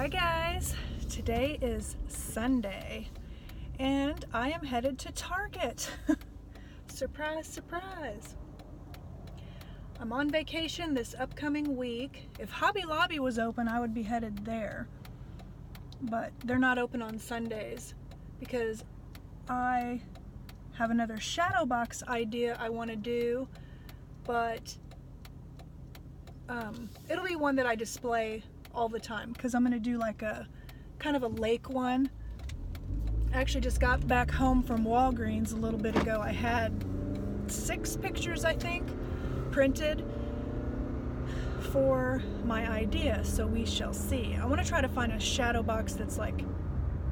Hi guys, today is Sunday and I am headed to Target. Surprise, surprise. I'm on vacation this upcoming week. If Hobby Lobby was open, I would be headed there. But they're not open on Sundays because I have another shadow box idea I want to do, but it'll be one that I display all the time because I'm going to do like a kind of a lake one. I actually just got back home from Walgreens a little bit ago. I had 6 pictures, I think, printed for my idea, so we shall see. I want to try to find a shadow box that's like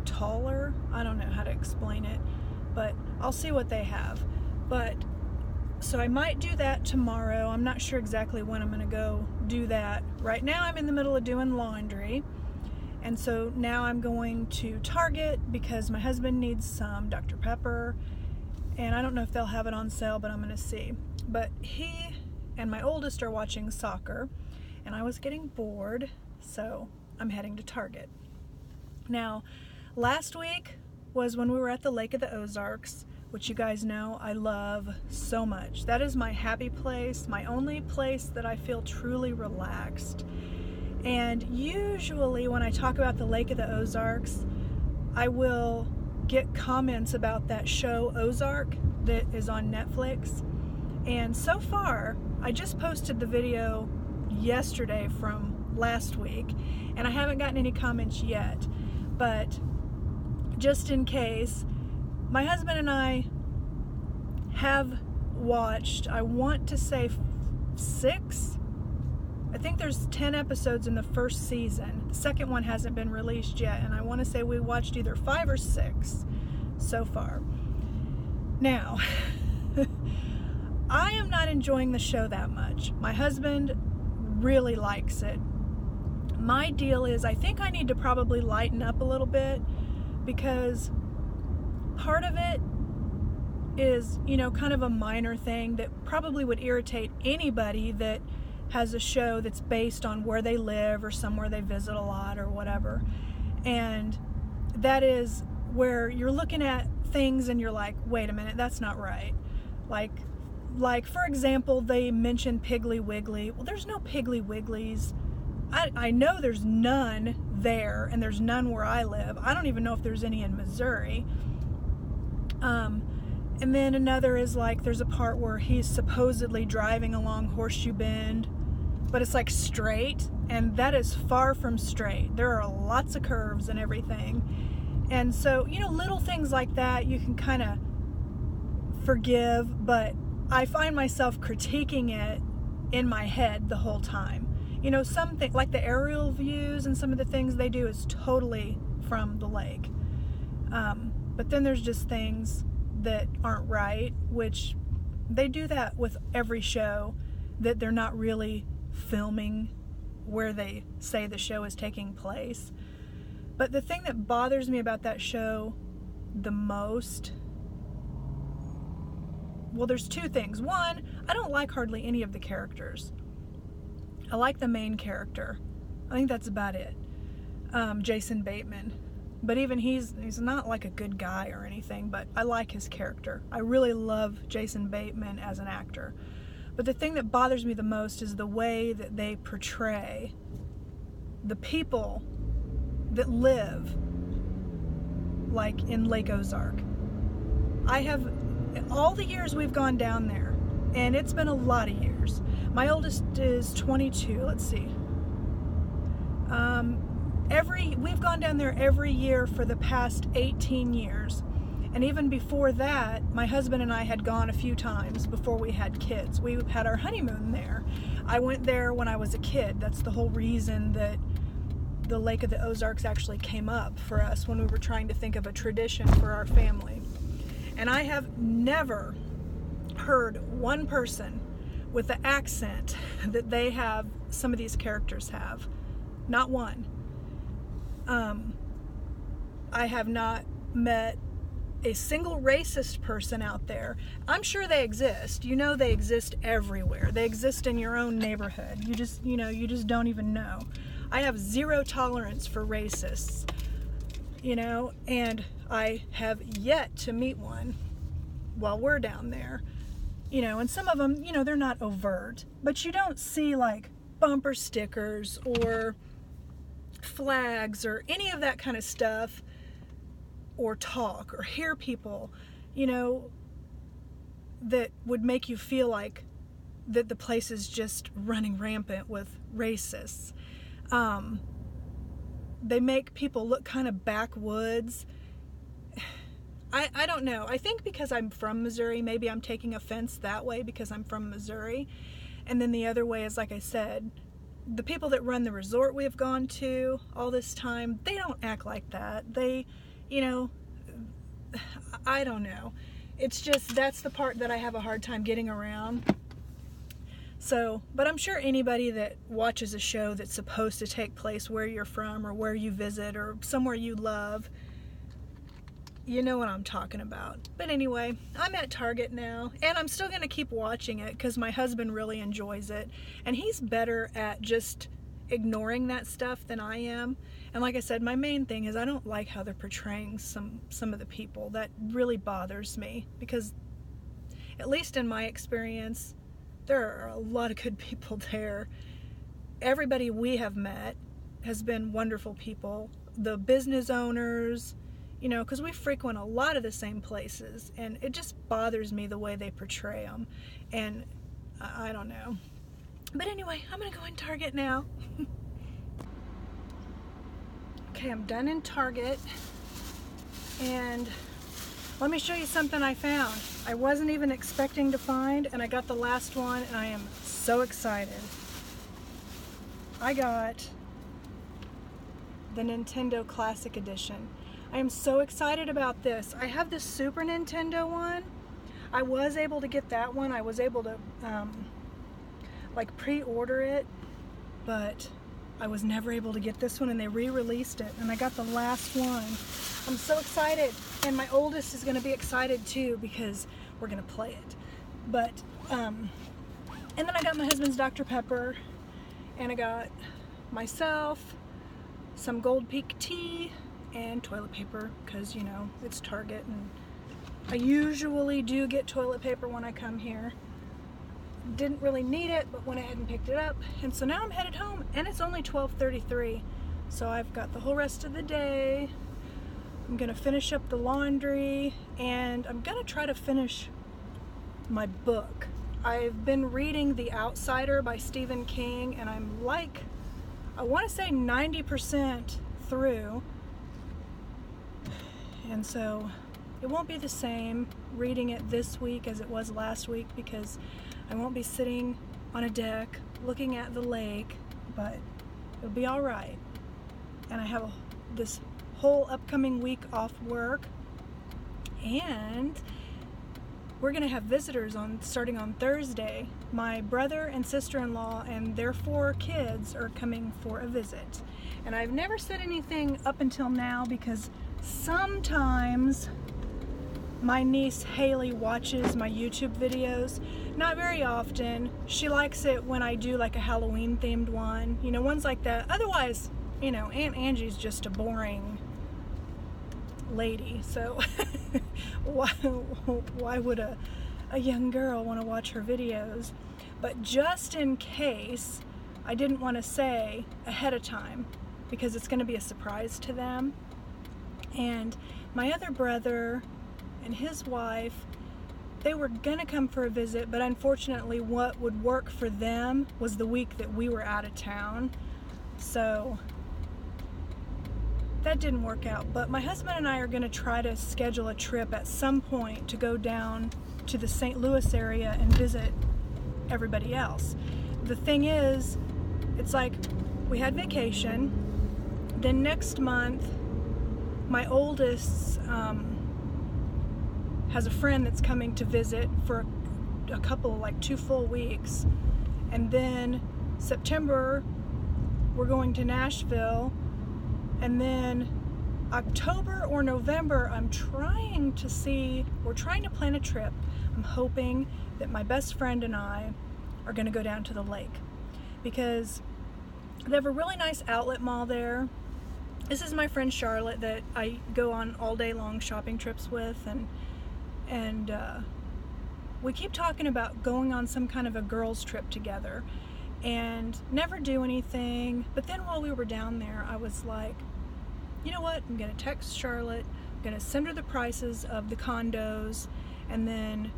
taller. I don't know how to explain it, but I'll see what they have. But so I might do that tomorrow. I'm not sure exactly when I'm going to go do that. Right now I'm in the middle of doing laundry, and so now I'm going to Target because my husband needs some Dr. Pepper, and I don't know if they'll have it on sale, but I'm going to see. But he and my oldest are watching soccer, and I was getting bored, so I'm heading to Target. Now, last week was when we were at the Lake of the Ozarks, which you guys know I love so much. That is my happy place, my only place that I feel truly relaxed. And usually when I talk about the Lake of the Ozarks, I will get comments about that show Ozark that is on Netflix. And so far, I just posted the video yesterday from last week, and I haven't gotten any comments yet. But just in case, my husband and I have watched, I want to say 6. I think there's 10 episodes in the first season. The second one hasn't been released yet, and I want to say we watched either 5 or 6 so far. Now, I am not enjoying the show that much. My husband really likes it. My deal is I think I need to probably lighten up a little bit, because part of it is, you know, kind of a minor thing that probably would irritate anybody that has a show that's based on where they live or somewhere they visit a lot or whatever. And that is where you're looking at things and you're like, wait a minute, that's not right. Like for example, they mentioned Piggly Wiggly. Well, there's no Piggly Wigglies. I know there's none there, and there's none where I live. I don't even know if there's any in Missouri. And then another is like there's a part where he's supposedly driving along Horseshoe Bend, but it's like straight, and that is far from straight. There are lots of curves and everything. And so, you know, little things like that you can kind of forgive, but I find myself critiquing it in my head the whole time. You know, something like the aerial views and some of the things they do is totally from the lake. But then there's just things that aren't right, which they do that with every show, that they're not really filming where they say the show is taking place. But the thing that bothers me about that show the most, well, there's 2 things. One, I don't like hardly any of the characters. I like the main character. I think that's about it. Jason Bateman. But even he's not like a good guy or anything, but I like his character. I really love Jason Bateman as an actor. But the thing that bothers me the most is the way that they portray the people that live like in Lake Ozark. I have, all the years we've gone down there, and it's been a lot of years. My oldest is 22, let's see. We've gone down there every year for the past 18 years. And even before that, my husband and I had gone a few times before we had kids. We had our honeymoon there. I went there when I was a kid. That's the whole reason that the Lake of the Ozarks actually came up for us when we were trying to think of a tradition for our family. And I have never heard one person with the accent that they have, some of these characters have. Not one. I have not met a single racist person out there. I'm sure they exist. You know, they exist everywhere. They exist in your own neighborhood. You just don't even know. I have zero tolerance for racists, you know, and I have yet to meet one while we're down there, you know, and some of them, you know, they're not overt, but you don't see like bumper stickers or flags or any of that kind of stuff, or talk or hear people, you know, that would make you feel like that the place is just running rampant with racists. They make people look kind of backwoods. I don't know. I think because I'm from Missouri, maybe I'm taking offense that way because I'm from Missouri. And then the other way is, like I said, the people that run the resort we've gone to all this time, they don't act like that. They, you know, I don't know. It's just, that's the part that I have a hard time getting around. So, but I'm sure anybody that watches a show that's supposed to take place where you're from or where you visit or somewhere you love, you know what I'm talking about. But anyway, I'm at Target now, and I'm still going to keep watching it because my husband really enjoys it, and he's better at just ignoring that stuff than I am. And like I said, my main thing is I don't like how they're portraying some of the people. That really bothers me because, at least in my experience, there are a lot of good people there. Everybody we have met has been wonderful people. The business owners, you know, because we frequent a lot of the same places, and it just bothers me the way they portray them. And I don't know. But anyway, I'm gonna go in Target now. Okay, I'm done in Target, and let me show you something I found. I wasn't even expecting to find, and I got the last one, and I am so excited. I got the Nintendo Classic Edition. I am so excited about this. I have the Super Nintendo one. I was able to get that one. I was able to like pre-order it, but I was never able to get this one, and they re-released it, and I got the last one. I'm so excited, and my oldest is going to be excited too because we're going to play it. But and then I got my husband's Dr. Pepper, and I got myself some Gold Peak tea and toilet paper because, you know, it's Target, and I usually do get toilet paper when I come here. Didn't really need it, but went ahead and picked it up, and so now I'm headed home, and it's only 12:33, so I've got the whole rest of the day. I'm gonna finish up the laundry, and I'm gonna try to finish my book. I've been reading The Outsider by Stephen King, and I'm like, I want to say 90% through, and so it won't be the same reading it this week as it was last week because I won't be sitting on a deck looking at the lake, but it'll be all right. And I have this whole upcoming week off work, and we're gonna have visitors starting on Thursday. My brother and sister-in-law and their 4 kids are coming for a visit. And I've never said anything up until now because sometimes my niece Haley watches my YouTube videos. Not very often. She likes it when I do like a Halloween themed one, you know, ones like that. Otherwise, you know, Aunt Angie's just a boring lady, so why would a young girl want to watch her videos? But just in case, I didn't want to say ahead of time because it's going to be a surprise to them. And my other brother and his wife, they were gonna come for a visit, but unfortunately what would work for them was the week that we were out of town, so that didn't work out. But my husband and I are gonna try to schedule a trip at some point to go down to the St. Louis area and visit everybody else. The thing is, it's like we had vacation, then next month my oldest has a friend that's coming to visit for a couple, like 2 full weeks, and then September we're going to Nashville, and then October or November we're trying to plan a trip. I'm hoping that my best friend and I are going to go down to the lake because They have a really nice outlet mall there. This is my friend Charlotte that I go on all day long shopping trips with, and we keep talking about going on some kind of a girls trip together and never do anything. But then while we were down there, I was like, you know what, I'm gonna text Charlotte, I'm gonna send her the prices of the condos, and then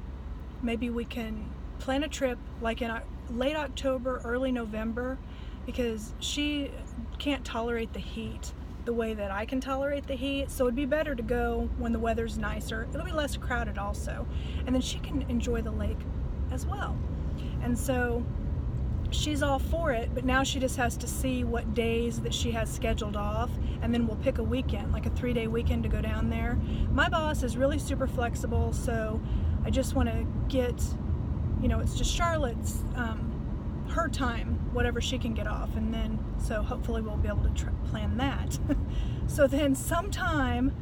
maybe we can plan a trip like in late October, early November, because she can't tolerate the heat the way that I can tolerate the heat. So it'd be better to go when the weather's nicer. It'll be less crowded also. And then she can enjoy the lake as well. And so she's all for it, but now she just has to see what days that she has scheduled off, and then we'll pick a weekend, like a 3-day weekend to go down there. My boss is really super flexible, so I just want to get, you know, it's just Charlotte's, her time, whatever she can get off, and then so hopefully we'll be able to plan that. So then sometime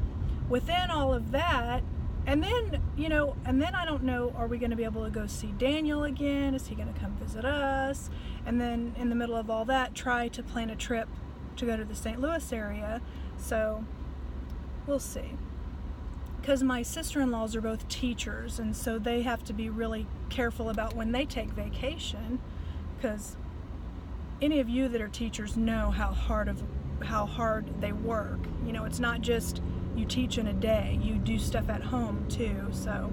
within all of that, and then, you know, and then I don't know, are we going to be able to go see Daniel again? Is he going to come visit us? And then in the middle of all that, try to plan a trip to go to the St. Louis area. So we'll see. Because my sister-in-laws are both teachers, and so they have to be really careful about when they take vacation, because any of you that are teachers know how hard they work. You know, it's not just you teach in a day, you do stuff at home too. So,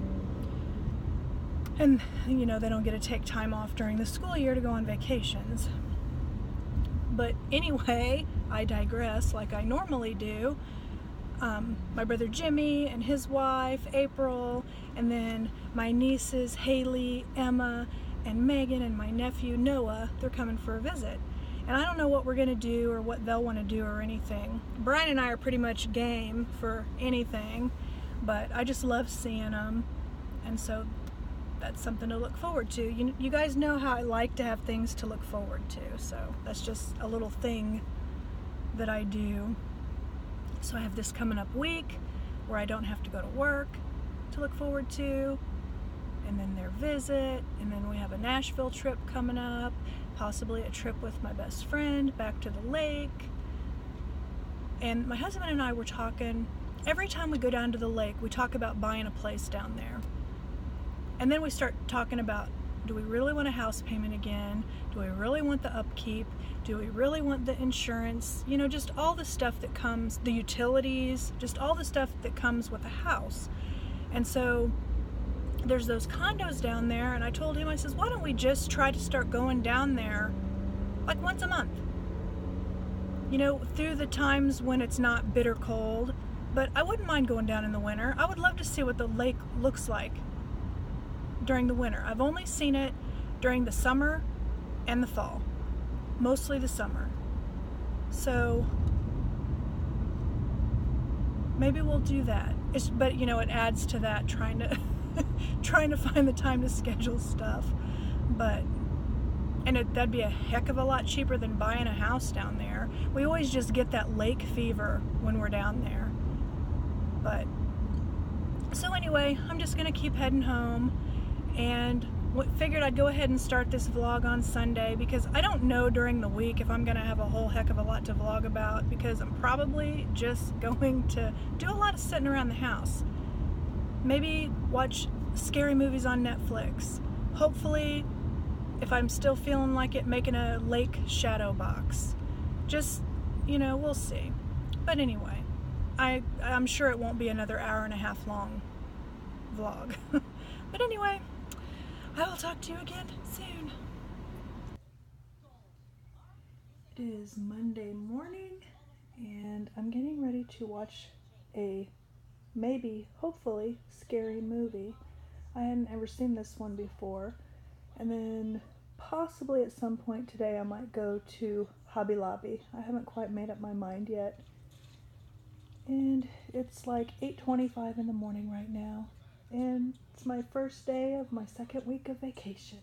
and you know, they don't get to take time off during the school year to go on vacations. But anyway, I digress like I normally do. My brother Jimmy and his wife April, and then my nieces Haley, Emma, and Megan, and my nephew Noah, they're coming for a visit. And I don't know what we're going to do or what they'll want to do or anything. Brian and I are pretty much game for anything, but I just love seeing them, and so that's something to look forward to. You guys know how I like to have things to look forward to, so that's just a little thing that I do. So I have this coming up week where I don't have to go to work to look forward to, and then their visit, and then we have a Nashville trip coming up, possibly a trip with my best friend back to the lake. And my husband and I were talking, every time we go down to the lake, we talk about buying a place down there. And then we start talking about, do we really want a house payment again? Do we really want the upkeep? Do we really want the insurance? You know, just all the stuff that comes, the utilities, just all the stuff that comes with a house. And so there's those condos down there, and I told him, I says, why don't we just try to start going down there like once a month? You know, through the times when it's not bitter cold. But I wouldn't mind going down in the winter. I would love to see what the lake looks like during the winter. I've only seen it during the summer and the fall, mostly the summer. So maybe we'll do that. But you know, it adds to that trying to trying to find the time to schedule stuff. But that'd be a heck of a lot cheaper than buying a house down there. We always just get that lake fever when we're down there. But so anyway, I'm just gonna keep heading home, and figured I'd go ahead and start this vlog on Sunday, because I don't know during the week if I'm gonna have a whole heck of a lot to vlog about, because I'm probably just going to do a lot of sitting around the house. Maybe watch scary movies on Netflix. Hopefully, if I'm still feeling like it, making a lake shadow box. Just, you know, we'll see. But anyway, I'm sure it won't be another hour-and-a-half long vlog. But anyway, I will talk to you again soon. It is Monday morning, and I'm getting ready to watch a maybe, hopefully, scary movie. I hadn't ever seen this one before. And then possibly at some point today I might go to Hobby Lobby. I haven't quite made up my mind yet. And it's like 8:25 in the morning right now. And it's my first day of my second week of vacation.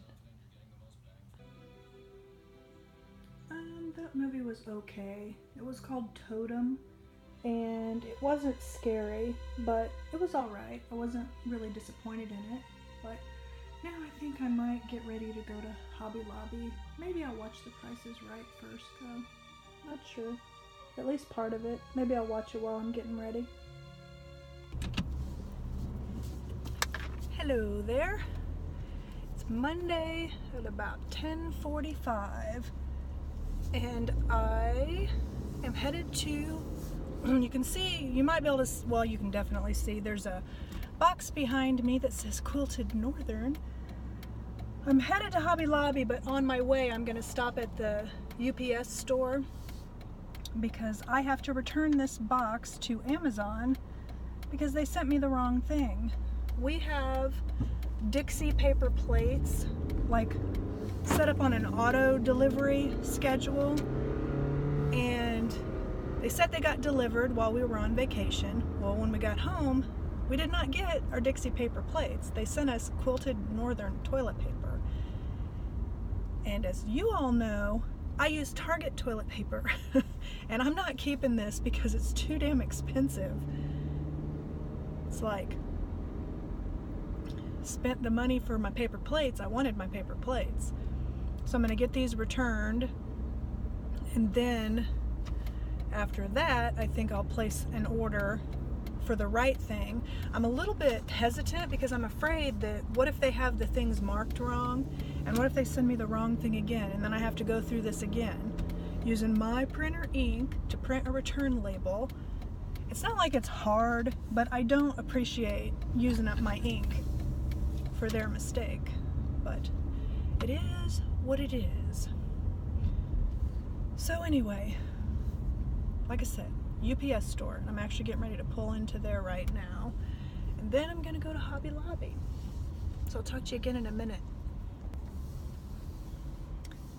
That movie was okay. It was called Totem, and it wasn't scary, but it was alright. I wasn't really disappointed in it, but Now I think I might get ready to go to Hobby Lobby. Maybe I'll watch The Price is Right first, though. Not sure. At least part of it. Maybe I'll watch it while I'm getting ready. Hello there. It's Monday at about 10:45, and I am headed to, you can see, you might be able to, well, you can definitely see, there's a box behind me that says Quilted Northern. I'm headed to Hobby Lobby, but on my way I'm going to stop at the UPS store because I have to return this box to Amazon because they sent me the wrong thing. We have Dixie paper plates, like set up on an auto delivery schedule, and they said they got delivered while we were on vacation. Well, when we got home, we did not get our Dixie paper plates. They sent us Quilted Northern toilet paper. And as you all know, I use Target toilet paper, and I'm not keeping this because it's too damn expensive. It's like, spent the money for my paper plates. I wanted my paper plates. So I'm gonna get these returned, and then after that, I think I'll place an order for the right thing. I'm a little bit hesitant because I'm afraid that what if they have the things marked wrong, and what if they send me the wrong thing again, and then I have to go through this again using my printer ink to print a return label. It's not like it's hard, but I don't appreciate using up my ink for their mistake, but it is what it is. So anyway, like I said, UPS store. I'm actually getting ready to pull into there right now, and then I'm gonna go to Hobby Lobby. So I'll talk to you again in a minute.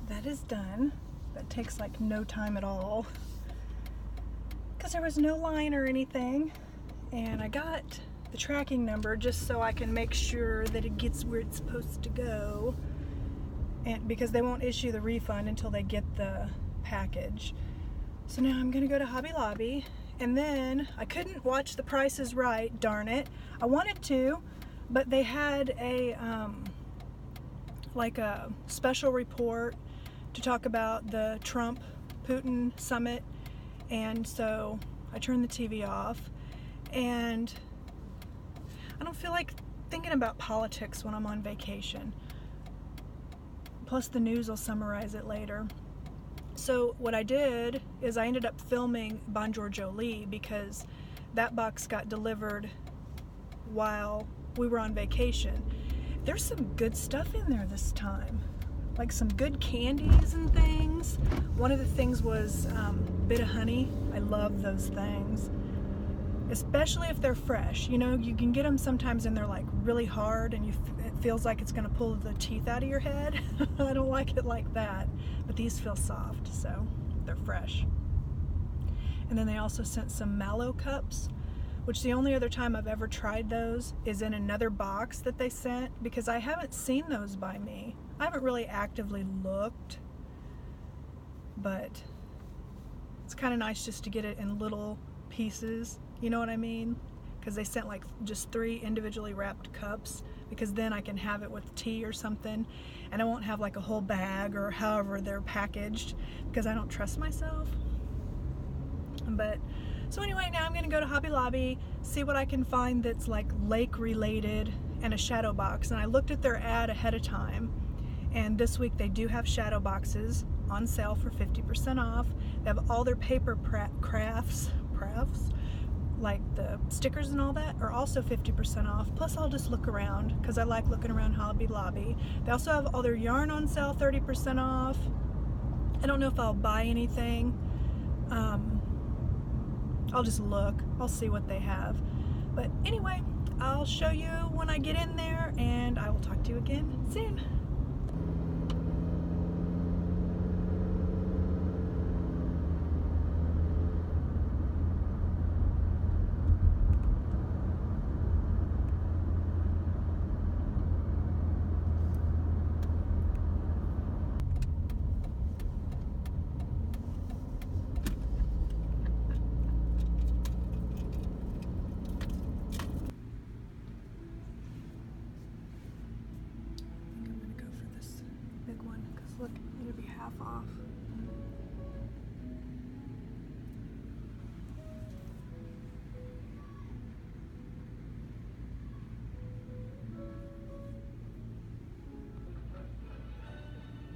That is done. That takes like no time at all because there was no line or anything, and I got the tracking number just so I can make sure that it gets where it's supposed to go, and because they won't issue the refund until they get the package. So now I'm gonna go to Hobby Lobby, and then I couldn't watch The Price is Right, darn it. I wanted to, but they had a like a special report to talk about the Trump-Putin summit, and so I turned the TV off, and I don't feel like thinking about politics when I'm on vacation. Plus the news will summarize it later. So what I did is I ended up filming Bonjour Jolie because that box got delivered while we were on vacation. There's some good stuff in there this time, like some good candies and things. One of the things was Bit of Honey. I love those things, especially if they're fresh. You know, you can get them sometimes and they're like really hard, and it feels like it's gonna pull the teeth out of your head. I don't like it like that, but these feel soft, so they're fresh. And then they also sent some Mallow cups, which the only other time I've ever tried those is in another box that they sent, because I haven't seen those by me. I haven't really actively looked, but it's kind of nice just to get it in little pieces, you know what I mean? Because they sent like just 3 individually wrapped cups, because then I can have it with tea or something, and I won't have like a whole bag or however they're packaged, because I don't trust myself. But so anyway, now I'm gonna go to Hobby Lobby, see what I can find that's like lake related, and a shadow box. And I looked at their ad ahead of time, and this week they do have shadow boxes on sale for 50% off. They have all their paper crafts, like the stickers and all that, are also 50% off. Plus I'll just look around because I like looking around Hobby Lobby. They also have all their yarn on sale 30% off. I don't know if I'll buy anything. I'll just look. I'll see what they have. But anyway, I'll show you when I get in there, and I will talk to you again soon. half off.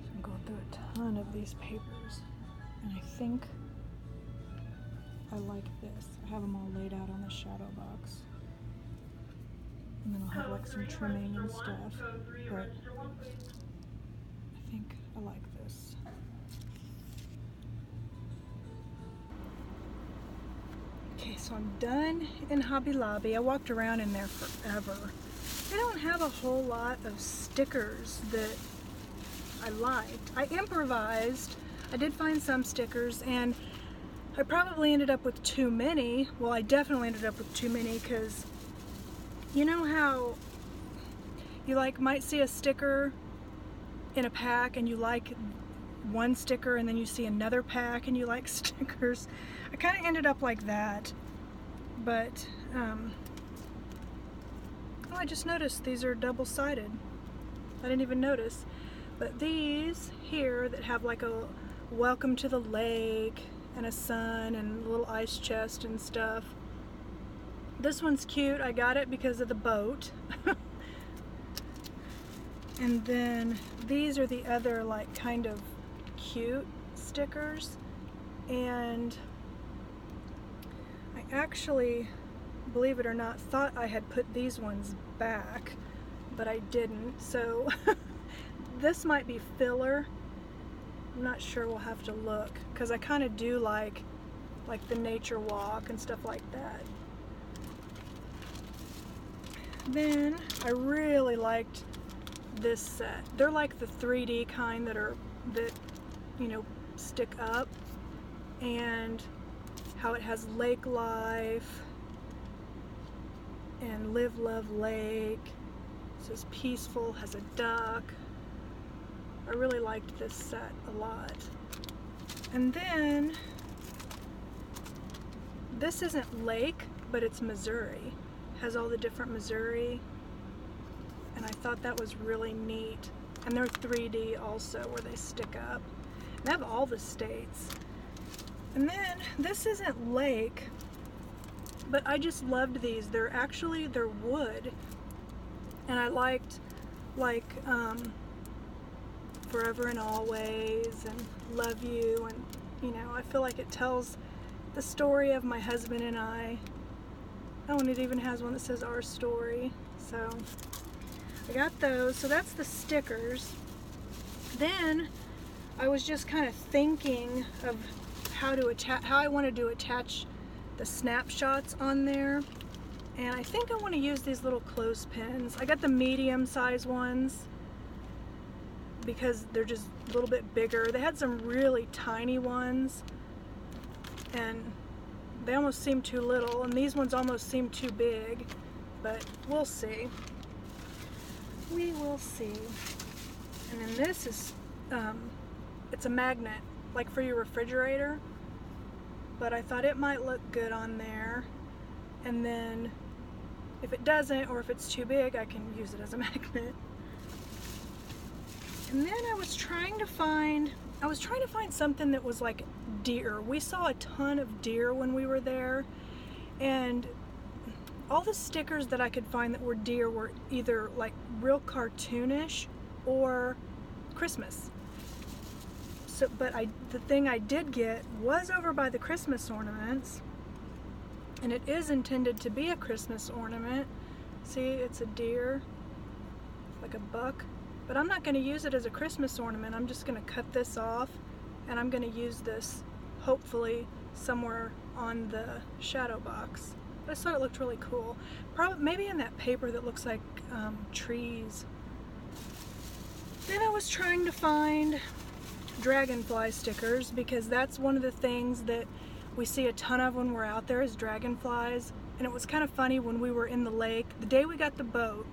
So I'm going through a ton of these papers, and I think I like this. I have them all laid out on the shadow box. And then I'll have like some trimming and stuff, but I think I like this. Okay, so I'm done in Hobby Lobby. I walked around in there forever. They don't have a whole lot of stickers that I liked. I improvised. I did find some stickers, and I probably ended up with too many. Well, I definitely ended up with too many, because you know how you might see a sticker in a pack and you like one sticker, and then you see another pack and you like stickers. I kind of ended up like that, but oh, I just noticed these are double-sided. I didn't even notice. But these here that have like a welcome to the lake and a sun and a little ice chest and stuff. This one's cute. I got it because of the boat. And then these are the other like kind of cute stickers. And I actually, believe it or not, thought I had put these ones back, but I didn't. So this might be filler. I'm not sure, we'll have to look, because I kind of do like the nature walk and stuff like that. Then I really liked this set. They're like the 3D kind that you know, stick up, and how it has lake life and live love lake. It says peaceful, has a duck. I really liked this set a lot. And then this isn't lake, but it's Missouri. Has all the different Missouri, and I thought that was really neat. And they're 3D also, where they stick up. They have all the states. And then this isn't lake, but I just loved these. They're wood, and I liked forever and always and love you, and you know, I feel like it tells the story of my husband and I. Oh, and it even has one that says our story. So I got those. So that's the stickers. Then I was just kind of thinking of how I wanted to attach the snapshots on there. And I think I want to use these little clothespins. I got the medium size ones because they're just a little bit bigger. They had some really tiny ones, and they almost seem too little, and these ones almost seem too big, but we'll see. We will see. And then this is, it's a magnet, like for your refrigerator, but I thought it might look good on there. And then if it doesn't, or if it's too big, I can use it as a magnet. And then I was trying to find something that was like deer. We saw a ton of deer when we were there, and all the stickers that I could find that were deer were either like real cartoonish or Christmas. So, but the thing I did get was over by the Christmas ornaments, and it is intended to be a Christmas ornament. See, it's a deer, like a buck. But I'm not going to use it as a Christmas ornament. I'm just going to cut this off, and I'm going to use this hopefully somewhere on the shadow box. But I thought it looked really cool. Probably maybe in that paper that looks like trees. Then I was trying to find dragonfly stickers, because that's one of the things that we see a ton of when we're out there is dragonflies. And it was kind of funny when we were in the lake. The day we got the boat,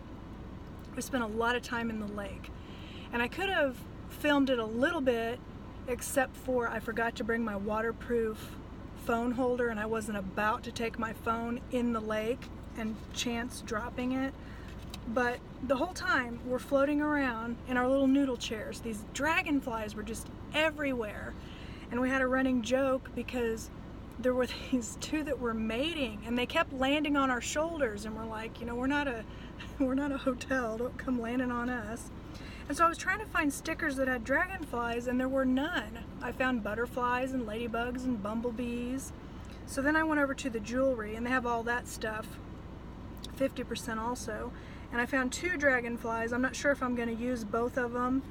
we spent a lot of time in the lake, and I could have filmed it a little bit, except for I forgot to bring my waterproof phone holder, and I wasn't about to take my phone in the lake and chance dropping it. But the whole time we're floating around in our little noodle chairs, these dragonflies were just everywhere. And we had a running joke because there were these two that were mating and they kept landing on our shoulders, and we're like, you know, we're not a hotel, don't come landing on us. And so I was trying to find stickers that had dragonflies, and there were none. I found butterflies and ladybugs and bumblebees. So then I went over to the jewelry, and they have all that stuff, 50% also. And I found 2 dragonflies. I'm not sure if I'm going to use both of them.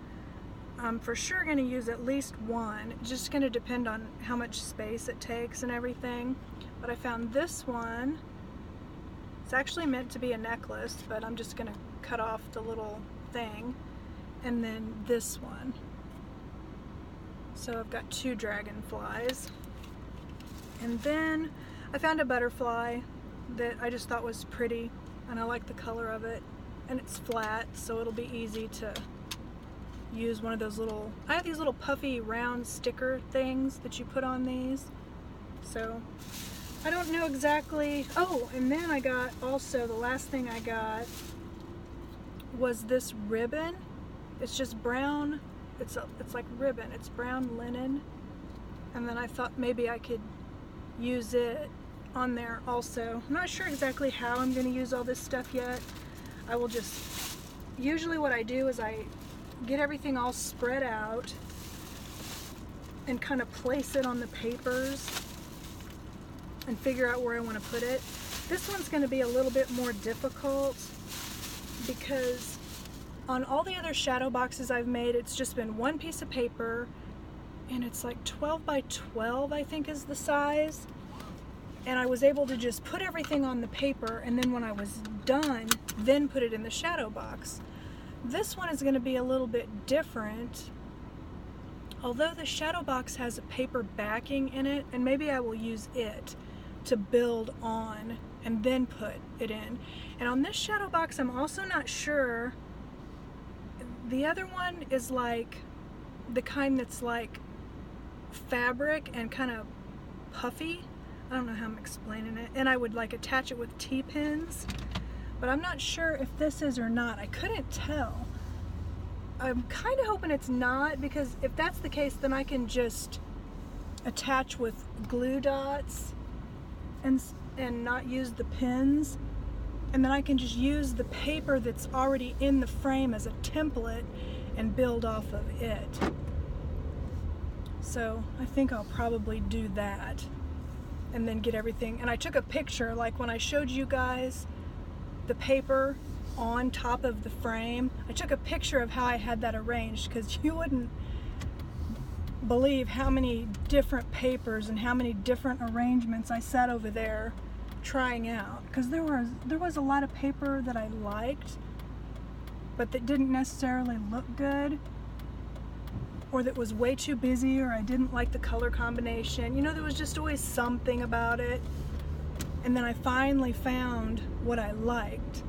I'm for sure going to use at least one. It's just going to depend on how much space it takes and everything. But I found this one. It's actually meant to be a necklace, but I'm just going to cut off the little thing. And then this one. So I've got 2 dragonflies. And then I found a butterfly that I just thought was pretty, and I like the color of it. And it's flat, so it'll be easy to use one of those little, I have these little puffy round sticker things that you put on these. So I don't know exactly. Oh, and then I got also, the last thing I got was this ribbon. It's just brown. It's like ribbon. It's brown linen. And then I thought maybe I could use it on there also. I'm not sure exactly how I'm going to use all this stuff yet. I will just, usually what I do is I get everything all spread out and kind of place it on the papers and figure out where I want to put it. This one's going to be a little bit more difficult because on all the other shadow boxes I've made, it's just been one piece of paper, and it's like 12 by 12, I think is the size. And I was able to just put everything on the paper, and then when I was done, then put it in the shadow box. This one is going to be a little bit different. Although the shadow box has a paper backing in it, and maybe I will use it to build on and then put it in. And on this shadow box, I'm also not sure. The other one is like the kind that's like fabric and kind of puffy. I don't know how I'm explaining it. And I would like attach it with T-pins, but I'm not sure if this is or not. I couldn't tell. I'm kind of hoping it's not, because if that's the case, then I can just attach with glue dots and not use the pins. And then I can just use the paper that's already in the frame as a template and build off of it. So I think I'll probably do that and then get everything. And I took a picture, like when I showed you guys the paper on top of the frame, I took a picture of how I had that arranged, because you wouldn't believe how many different papers and how many different arrangements I sat over there trying out, because there was a lot of paper that I liked but that didn't necessarily look good, or that was way too busy, or I didn't like the color combination. You know, there was just always something about it. And then I finally found what I liked.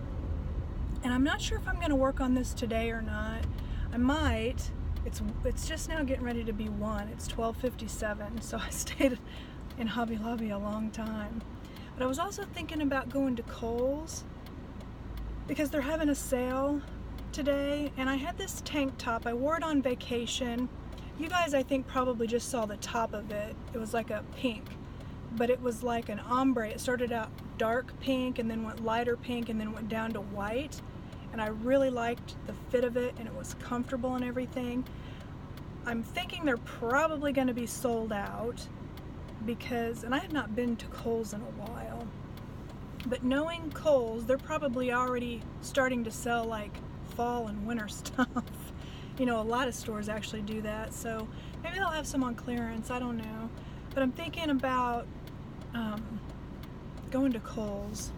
And I'm not sure if I'm going to work on this today or not. I might. It's just now getting ready to be 1. It's 12:57, so I stayed in Hobby Lobby a long time. But I was also thinking about going to Kohl's because they're having a sale today, and I had this tank top. I wore it on vacation. You guys, I think, probably just saw the top of it. It was like a pink, but it was like an ombre. It started out dark pink and then went lighter pink and then went down to white, and I really liked the fit of it, and it was comfortable and everything. I'm thinking they're probably going to be sold out because, and I have not been to Kohl's in a while, but knowing Kohl's, they're probably already starting to sell like fall and winter stuff. You know, a lot of stores actually do that, so maybe they'll have some on clearance, I don't know. But I'm thinking about going to Kohl's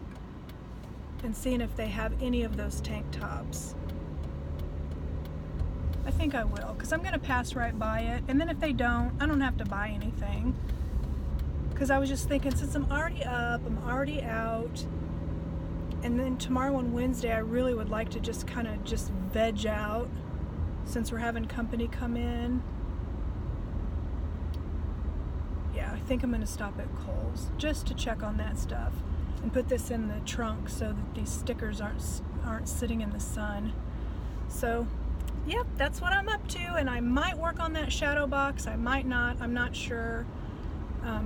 and seeing if they have any of those tank tops. I think I will, because I'm going to pass right by it, and then if they don't, I don't have to buy anything. Because I was just thinking, since I'm already up, I'm already out, and then tomorrow and Wednesday I really would like to just kind of just veg out since we're having company come in. Yeah, I think I'm going to stop at Kohl's just to check on that stuff and put this in the trunk so that these stickers aren't sitting in the sun. So yep, that's what I'm up to, and I might work on that shadow box, I might not, I'm not sure.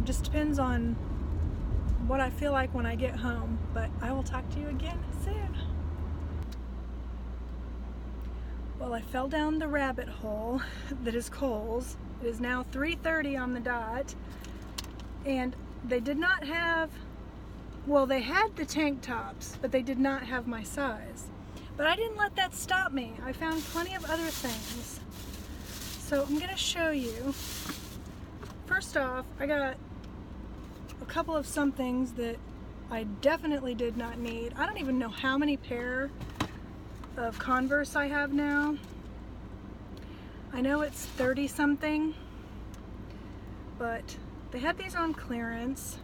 Just depends on what I feel like when I get home, but I will talk to you again soon. Well, I fell down the rabbit hole that is Kohl's. It is now 3:30 on the dot, and they did not have, well, they had the tank tops, but they did not have my size. But I didn't let that stop me. I found plenty of other things. So I'm gonna show you. First off, I got a couple of some things that I definitely did not need. I don't even know how many pair of Converse I have now. I know it's 30 something, but they had these on clearance.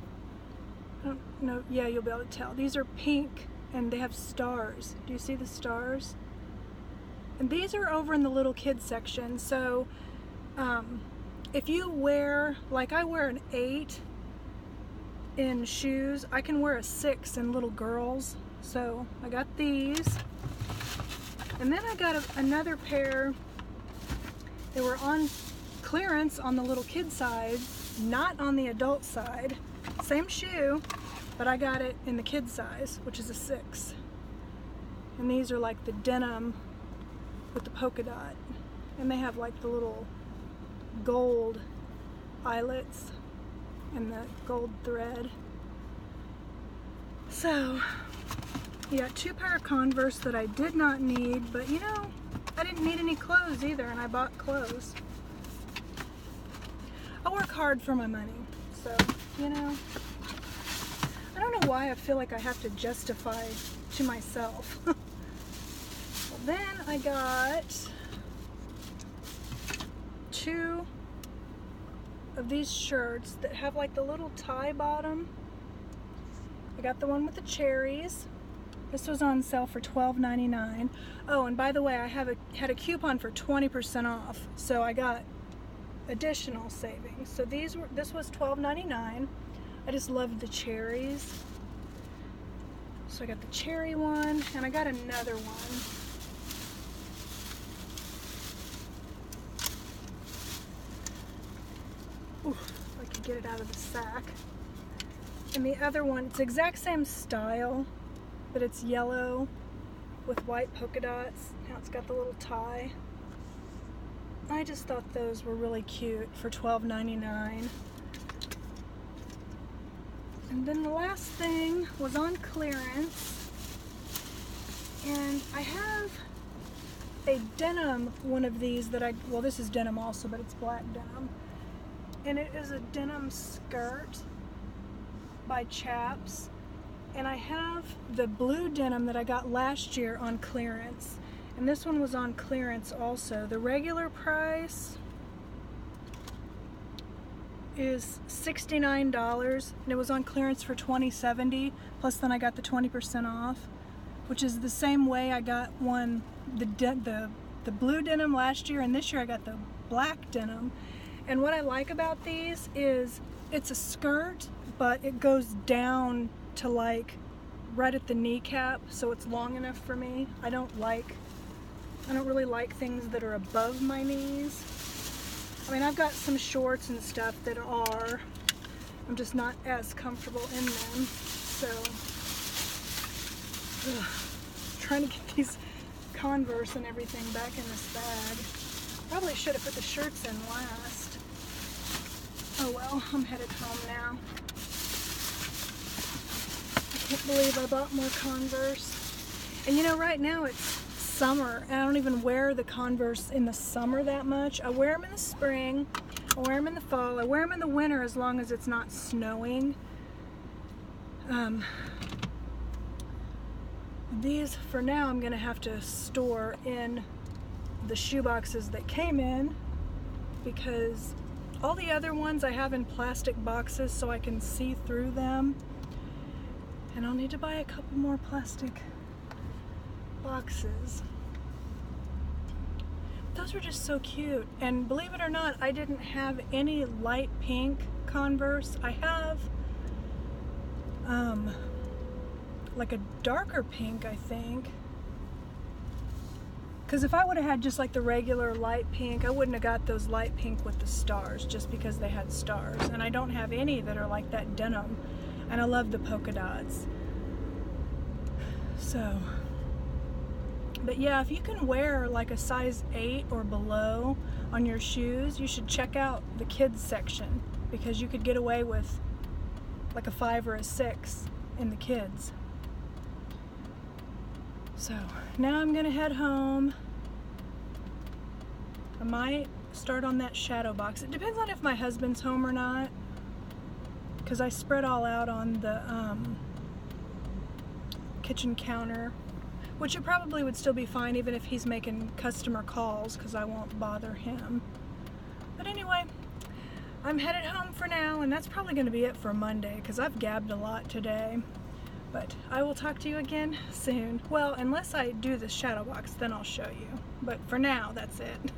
I don't know, yeah, you'll be able to tell. These are pink and they have stars. Do you see the stars? And these are over in the little kids section. So if you wear, like I wear an 8 in shoes, I can wear a 6 in little girls. So I got these. And then I got another pair. They were on clearance on the little kid side, not on the adult side. Same shoe, but I got it in the kid size, which is a 6. And these are like the denim with the polka dot. And they have like the little gold eyelets and the gold thread. So, you got 2 pair of Converse that I did not need, but you know, I didn't need any clothes either, and I bought clothes. I work hard for my money, so, you know. I don't know why I feel like I have to justify to myself. Well, then I got 2 of these shirts that have like the little tie bottom. I got the one with the cherries. This was on sale for $12.99. Oh, and by the way, I had a coupon for 20% off, so I got additional savings. So this was $12.99. I just loved the cherries. So I got the cherry one, and I got another one. Oof, if I could get it out of the sack. And the other one, it's the exact same style, but it's yellow with white polka dots. Now it's got the little tie. I just thought those were really cute for $12.99. And then the last thing was on clearance. And I have a denim one of these that well, this is denim also, but it's black denim. And it is a denim skirt by Chaps. And I have the blue denim that I got last year on clearance. And this one was on clearance also. The regular price is $69, and it was on clearance for $20.70. Plus then I got the 20% off, which is the same way I got one, the blue denim last year, and this year I got the black denim. And what I like about these is it's a skirt, but it goes down to like right at the kneecap, so it's long enough for me. I don't really like things that are above my knees. I mean, I've got some shorts and stuff that are, I'm just not as comfortable in them. So, trying to get these Converse and everything back in this bag. Probably should have put the shirts in last. Oh well, I'm headed home now. I can't believe I bought more Converse. And you know, right now it's summer, and I don't even wear the Converse in the summer that much. I wear them in the spring, I wear them in the fall, I wear them in the winter as long as it's not snowing. These, for now, I'm gonna have to store in the shoe boxes that came in, because all the other ones I have in plastic boxes so I can see through them. And I'll need to buy a couple more plastic boxes. Those were just so cute. And believe it or not, I didn't have any light pink Converse. I have like a darker pink, I think. Because if I would have had just like the regular light pink, I wouldn't have got those light pink with the stars just because they had stars. And I don't have any that are like that denim. And I love the polka dots. So, but yeah, if you can wear like a size 8 or below on your shoes, you should check out the kids section, because you could get away with like a 5 or a 6 in the kids. So now I'm gonna head home. I might start on that shadow box. It depends on if my husband's home or not, because I spread all out on the kitchen counter, which it probably would still be fine even if he's making customer calls, because I won't bother him. But anyway, I'm headed home for now, and that's probably going to be it for Monday, because I've gabbed a lot today. But I will talk to you again soon. Well, unless I do the shadow box, then I'll show you. But for now, that's it.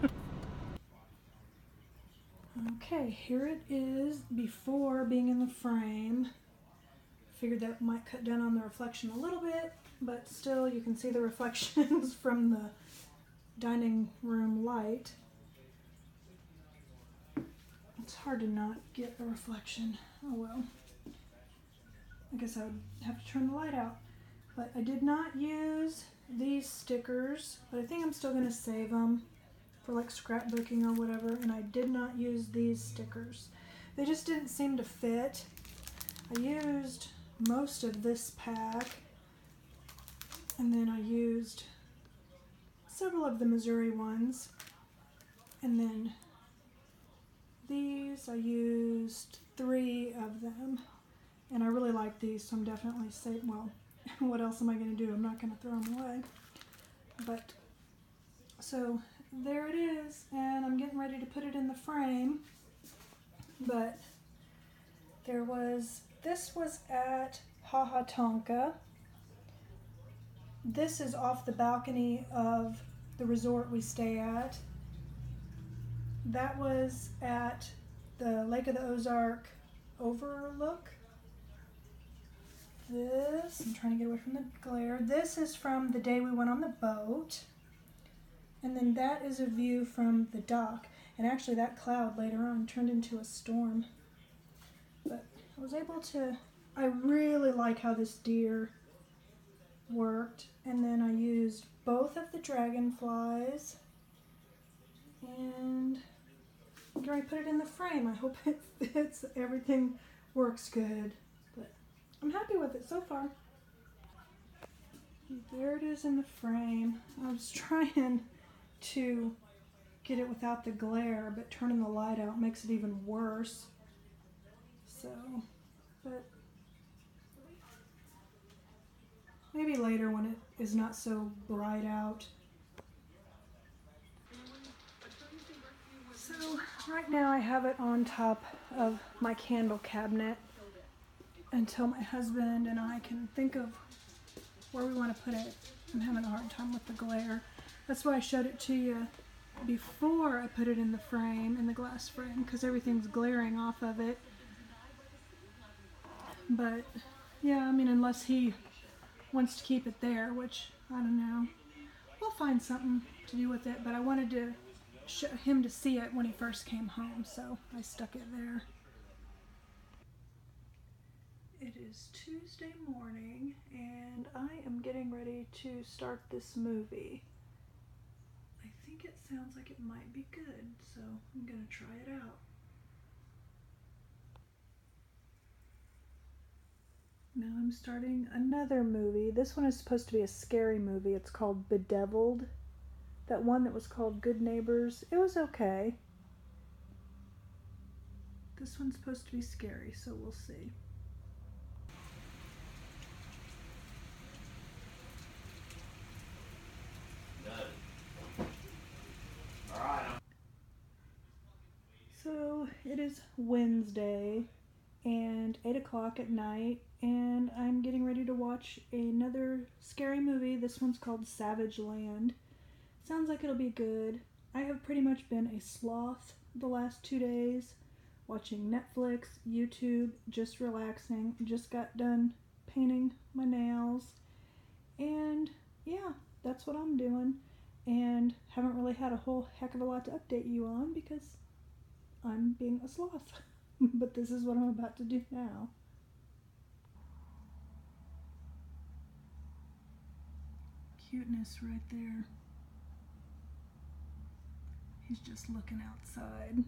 Okay, here it is before being in the frame. Figured that might cut down on the reflection a little bit, but still you can see the reflections from the dining room light. It's hard to not get a reflection. Oh well. I guess I would have to turn the light out. But I did not use these stickers, but I think I'm still going to save them for like scrapbooking or whatever, and I did not use these stickers. They just didn't seem to fit. I used most of this pack, and then I used several of the Missouri ones, and then these I used 3 of them, and I really like these, so I'm definitely saving. Well, what else am I going to do? I'm not going to throw them away. But so there it is, and I'm getting ready to put it in the frame. But this was at Ha Ha Tonka. This is off the balcony of the resort we stay at. That was at the Lake of the Ozark overlook. This, I'm trying to get away from the glare. This is from the day we went on the boat. And then that is a view from the dock. And actually that cloud later on turned into a storm. But I was able to, I really like how this deer worked. And then I used both of the dragonflies. And I'm going to put it in the frame. I hope it fits. Everything works good. But I'm happy with it so far. There it is in the frame. I was trying to get it without the glare, but turning the light out makes it even worse. So, but maybe later when it is not so bright out. So right now I have it on top of my candle cabinet until my husband and I can think of where we want to put it. I'm having a hard time with the glare. That's why I showed it to you before I put it in the frame, in the glass frame, because everything's glaring off of it. But yeah, I mean, unless he wants to keep it there, which I don't know. We'll find something to do with it, but I wanted to show him to see it when he first came home, so I stuck it there. It is Tuesday morning, and I am getting ready to start this movie. I think it sounds like it might be good, so I'm gonna try it out. Now I'm starting another movie. This one is supposed to be a scary movie. It's called Bedeviled. That one that was called Good Neighbors, it was okay. This one's supposed to be scary, so we'll see. So it is Wednesday and 8 o'clock at night, and I'm getting ready to watch another scary movie. This one's called Savage Land. Sounds like it'll be good. I have pretty much been a sloth the last 2 days, watching Netflix, YouTube, just relaxing. Just got done painting my nails, and yeah, that's what I'm doing. and haven't really had a whole heck of a lot to update you on because I'm being a sloth. But this is what I'm about to do now. Cuteness right there. He's just looking outside.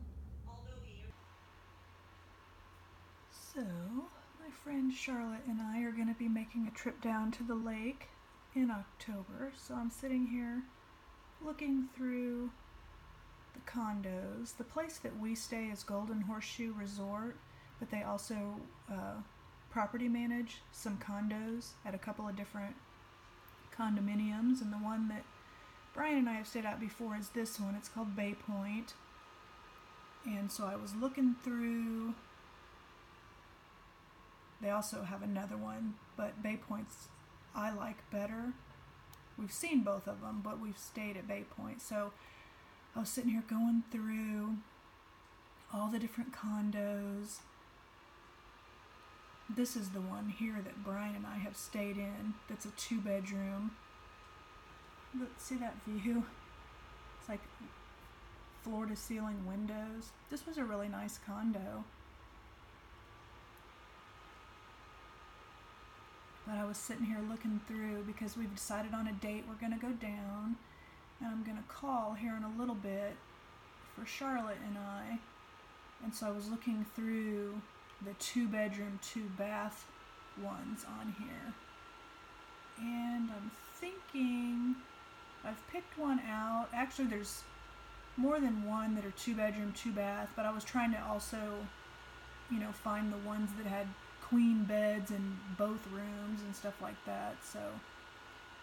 So, my friend Charlotte and I are going to be making a trip down to the lake in October. So I'm sitting here looking through the condos. The place that we stay is Golden Horseshoe Resort, but they also property manage some condos at a couple of different condominiums, and the one that Brian and I have stayed at before is this one. It's called Bay Point. And so I was looking through. They also have another one, but Bay Point's I like better. We've seen both of them, but we've stayed at Bay Point. So I was sitting here going through all the different condos. This is the one here that Brian and I have stayed in. That's a 2-bedroom. Let's see that view. It's like floor-to-ceiling windows. This was a really nice condo. But I was sitting here looking through because we've decided on a date we're going to go down. And I'm going to call here in a little bit for Charlotte and I. And so I was looking through the 2-bedroom, 2-bath ones on here. And I'm thinking I've picked one out. Actually, there's more than one that are 2-bedroom, 2-bath, but I was trying to also, find the ones that had queen beds in both rooms and stuff like that. So,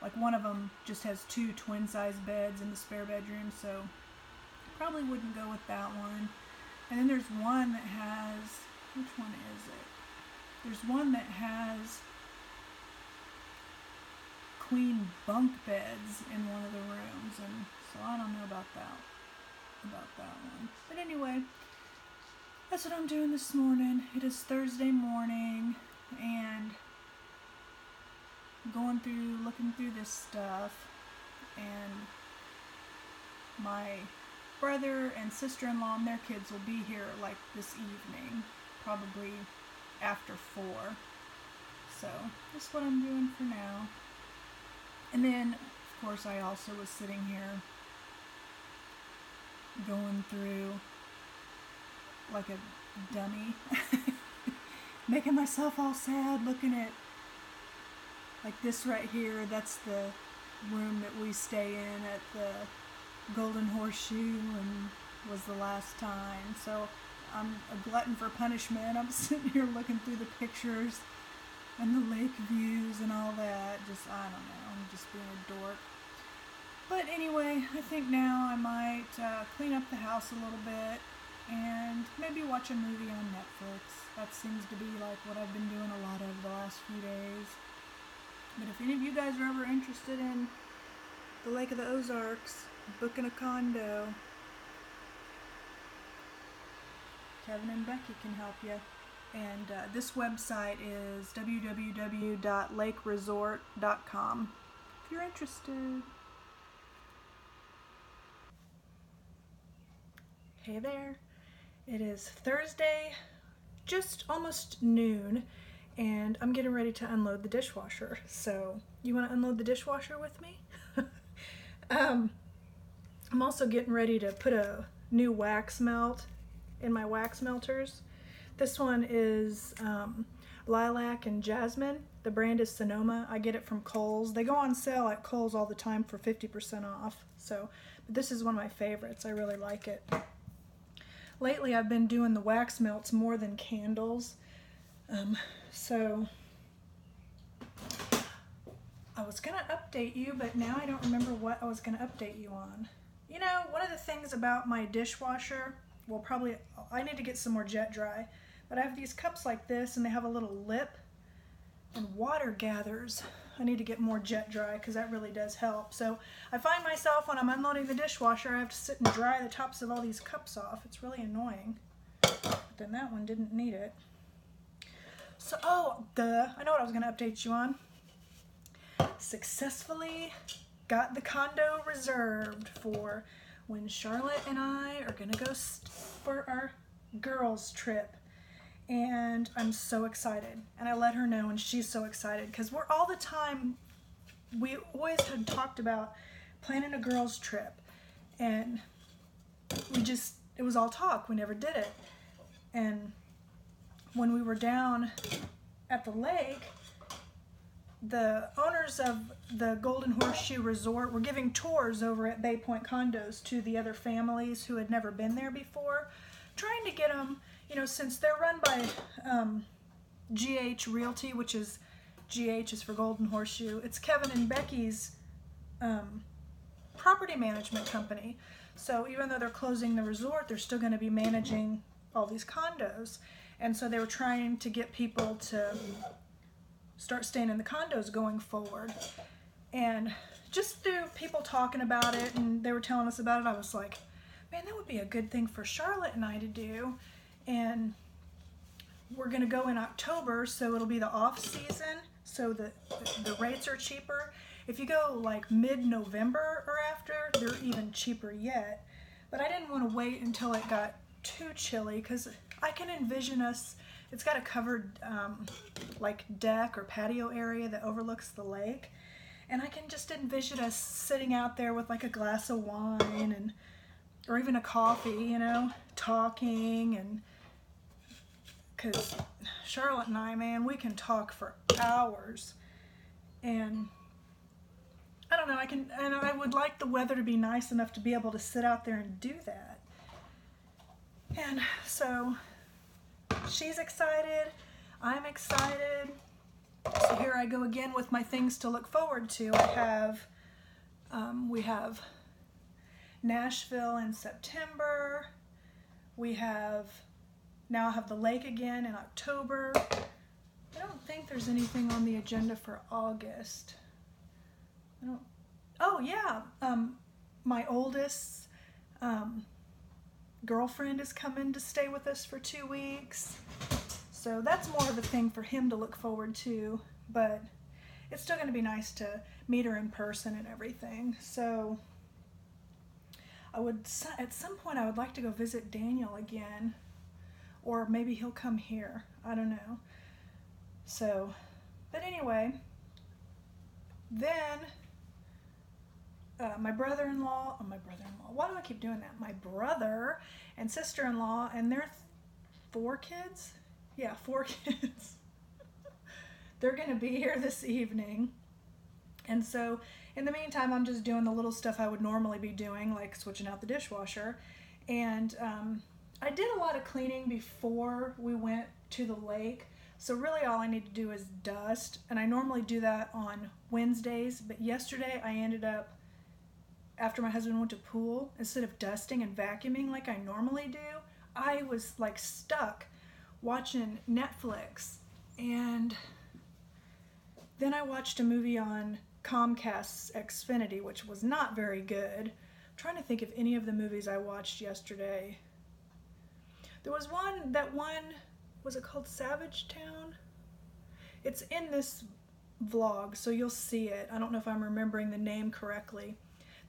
like, one of them just has 2 twin-size beds in the spare bedroom, so probably wouldn't go with that one. And then there's one that has, which one is it? There's one that has queen bunk beds in one of the rooms, and so I don't know about that one. But anyway, that's what I'm doing this morning. It is Thursday morning, and I'm looking through this stuff, and my brother and sister-in-law and their kids will be here like this evening, probably after 4. So that's what I'm doing for now. And then, of course, I also was sitting here going through like a dummy, making myself all sad, looking at like this right here. That's the room that we stay in at the Golden Horseshoe and was the last time. So I'm a glutton for punishment. I'm sitting here looking through the pictures and the lake views and all that. I don't know, I'm just being a dork. But anyway, I think now I might clean up the house a little bit and maybe watch a movie on Netflix. That seems to be like what I've been doing a lot of the last few days. But if any of you guys are ever interested in the Lake of the Ozarks, booking a condo, Kevin and Becky can help you. And this website is www.lakeresort.com if you're interested. Hey there. It is Thursday, just almost noon, and I'm getting ready to unload the dishwasher. So, you want to unload the dishwasher with me? I'm also getting ready to put a new wax melt in my wax melters. This one is lilac and jasmine. The brand is Sonoma. I get it from Kohl's. They go on sale at Kohl's all the time for 50% off. So, but this is one of my favorites. I really like it. Lately, I've been doing the wax melts more than candles. So I was going to update you, but now I don't remember what I was going to update you on. You know, one of the things about my dishwasher, well, probably I need to get some more jet dry, but I have these cups like this, and they have a little lip, and water gathers. I need to get more jet dry because that really does help. So I find myself when I'm unloading the dishwasher, I have to sit and dry the tops of all these cups off. It's really annoying. But then that one didn't need it. So, I know what I was going to update you on. Successfully got the condo reserved for when Charlotte and I are gonna go for our girls trip. And I'm so excited. And I let her know, and she's so excited because we always had talked about planning a girls trip, and it was all talk. We never did it. And when we were down at the lake, the owners of the Golden Horseshoe Resort were giving tours over at Bay Point Condos to the other families who had never been there before, trying to get them, you know, since they're run by GH Realty, which is, GH is for Golden Horseshoe. It's Kevin and Becky's property management company. So even though they're closing the resort, they're still going to be managing all these condos. And so they were trying to get people to start staying in the condos going forward. And just through people talking about it, and they were telling us about it, I was like, man, that would be a good thing for Charlotte and I to do. And we're going to go in October, so it'll be the off season, so the rates are cheaper. If you go like mid-November or after, they're even cheaper yet. But I didn't want to wait until it got too chilly, because I can envision us, it's got a covered like deck or patio area that overlooks the lake. And I can just envision us sitting out there with like a glass of wine or even a coffee, you know, talking. And because Charlotte and I, man, we can talk for hours. And I don't know, and I would like the weather to be nice enough to be able to sit out there and do that. And so she's excited, I'm excited. So here I go again with my things to look forward to. We have Nashville in September. Now I have the lake again in October. I don't think there's anything on the agenda for August. Oh yeah, my oldest girlfriend is coming to stay with us for 2 weeks. So that's more of a thing for him to look forward to, but it's still going to be nice to meet her in person and everything. So at some point I would like to go visit Daniel again, or maybe he'll come here. I don't know. So, but anyway, then my brother-in-law, why do I keep doing that? My brother and sister-in-law and their 4 kids? Yeah, 4 kids. They're going to be here this evening. And so in the meantime, I'm just doing the little stuff I would normally be doing, like switching out the dishwasher. And I did a lot of cleaning before we went to the lake. So really all I need to do is dust. And I normally do that on Wednesdays. But yesterday I ended up, after my husband went to pool, instead of dusting and vacuuming like I normally do, I was like stuck watching Netflix. And then I watched a movie on Comcast's Xfinity, which was not very good. I'm trying to think of any of the movies I watched yesterday. There was one, was it called Savage Town? It's in this vlog, so you'll see it. I don't know if I'm remembering the name correctly.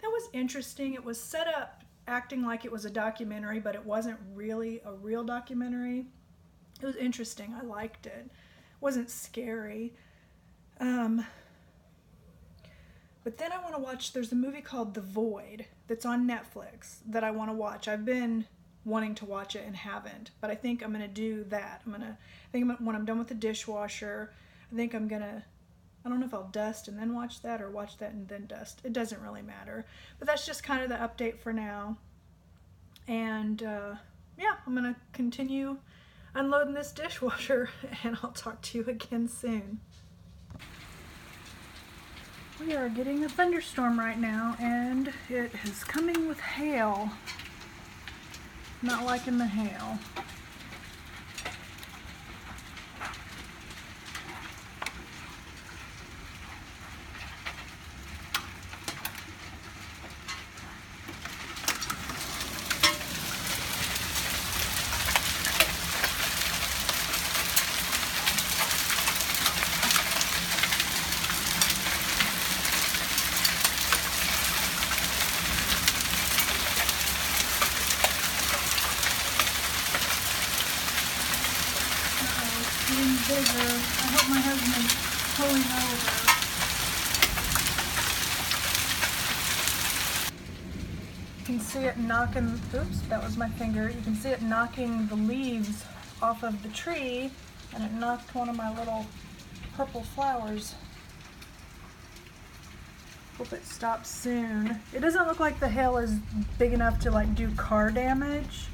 That was interesting. It was set up acting like it was a documentary, but it wasn't really a real documentary. It was interesting. I liked it. It wasn't scary. But then I want to watch, there's a movie called The Void that's on Netflix that I want to watch. I've been wanting to watch it and haven't, but I think I'm going to do that. When I'm done with the dishwasher, I don't know if I'll dust and then watch that, or watch that and then dust. It doesn't really matter. But that's just kind of the update for now. And yeah, I'm going to continue unloading this dishwasher, and I'll talk to you again soon. We are getting a thunderstorm right now, and it is coming with hail. Not liking the hail. over. I hope my husband's pulling over. You can see it knocking, oops, that was my finger. You can see it knocking the leaves off of the tree, and it knocked one of my little purple flowers. Hope it stops soon. It doesn't look like the hail is big enough to like do car damage,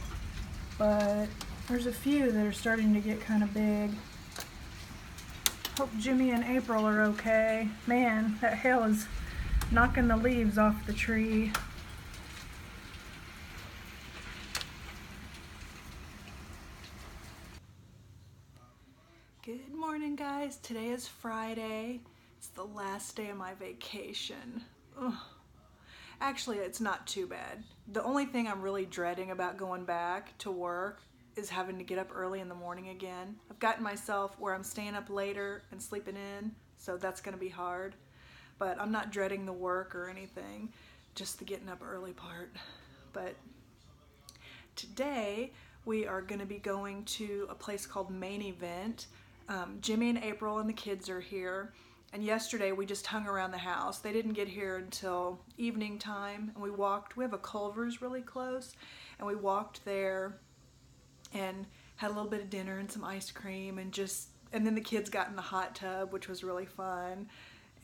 but there's a few that are starting to get kind of big. Hope Jimmy and April are okay. Man, that hail is knocking the leaves off the tree. Good morning, guys. Today is Friday. It's the last day of my vacation. Ugh. Actually, it's not too bad. The only thing I'm really dreading about going back to work is having to get up early in the morning again. I've gotten myself where I'm staying up later and sleeping in, so that's going to be hard. But I'm not dreading the work or anything, just the getting up early part. But today we are going to be going to a place called Main Event. Jimmy and April and the kids are here, and yesterday we just hung around the house. They didn't get here until evening time, and we have a Culver's really close, and we walked there and had a little bit of dinner and some ice cream, and then the kids got in the hot tub, which was really fun,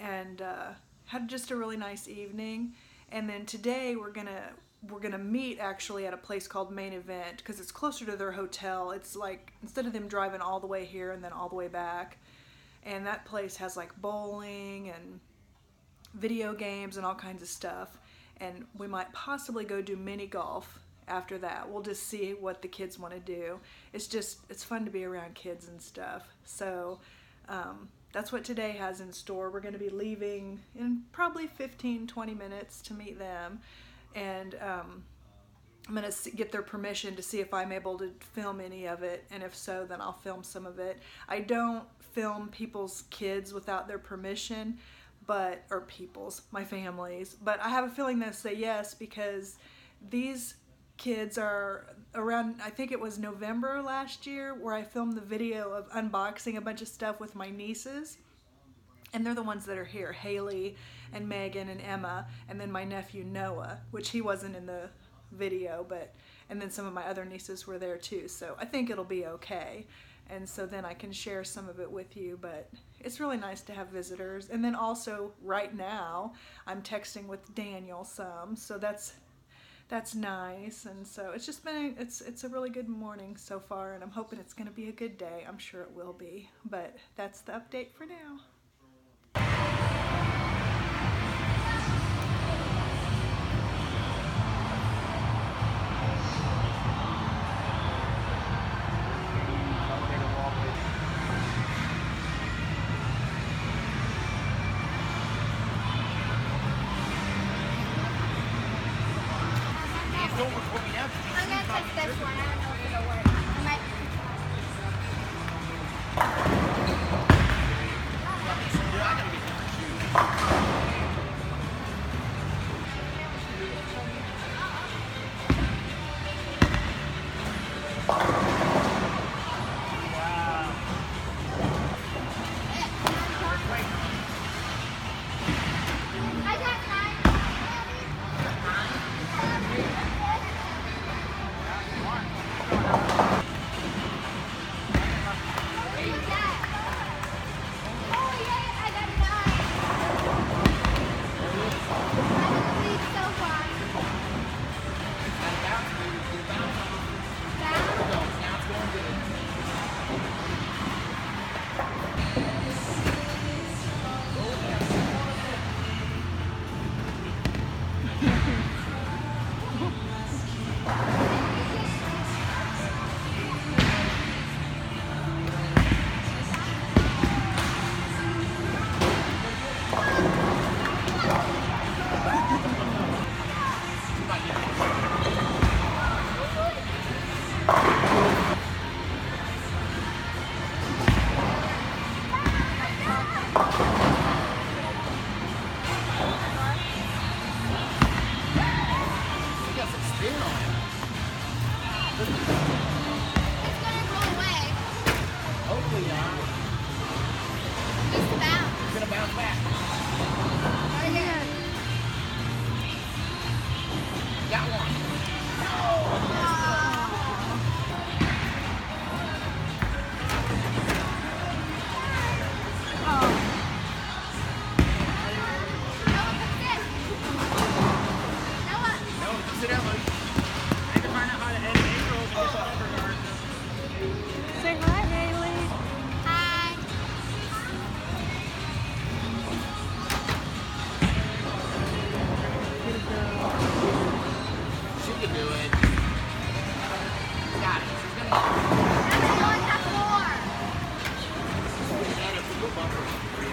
and had just a really nice evening. And then today we're gonna meet actually at a place called Main Event because it's closer to their hotel. It's like, instead of them driving all the way here and then all the way back, and that place has like bowling and video games and all kinds of stuff, and we might possibly go do mini golf after that. We'll just see what the kids want to do. It's fun to be around kids and stuff. So that's what today has in store. We're going to be leaving in probably 15-20 minutes to meet them, and I'm going to get their permission to see if I'm able to film any of it, and if so, then I'll film some of it. I don't film people's kids without their permission, my family's, but I have a feeling they'll say yes, because these kids are around, I think it was November last year, where I filmed the video of unboxing a bunch of stuff with my nieces, and they're the ones that are here, Haley and Megan and Emma, and then my nephew Noah, which he wasn't in the video, and then some of my other nieces were there too, so I think it'll be okay, and so then I can share some of it with you. But it's really nice to have visitors. And then also right now I'm texting with Daniel some, so that's nice. And so it's just been it's a really good morning so far, and I'm hoping it's going to be a good day. I'm sure it will be, but that's the update for now. I'm gonna touch this one. I don't know if it'll work. I might.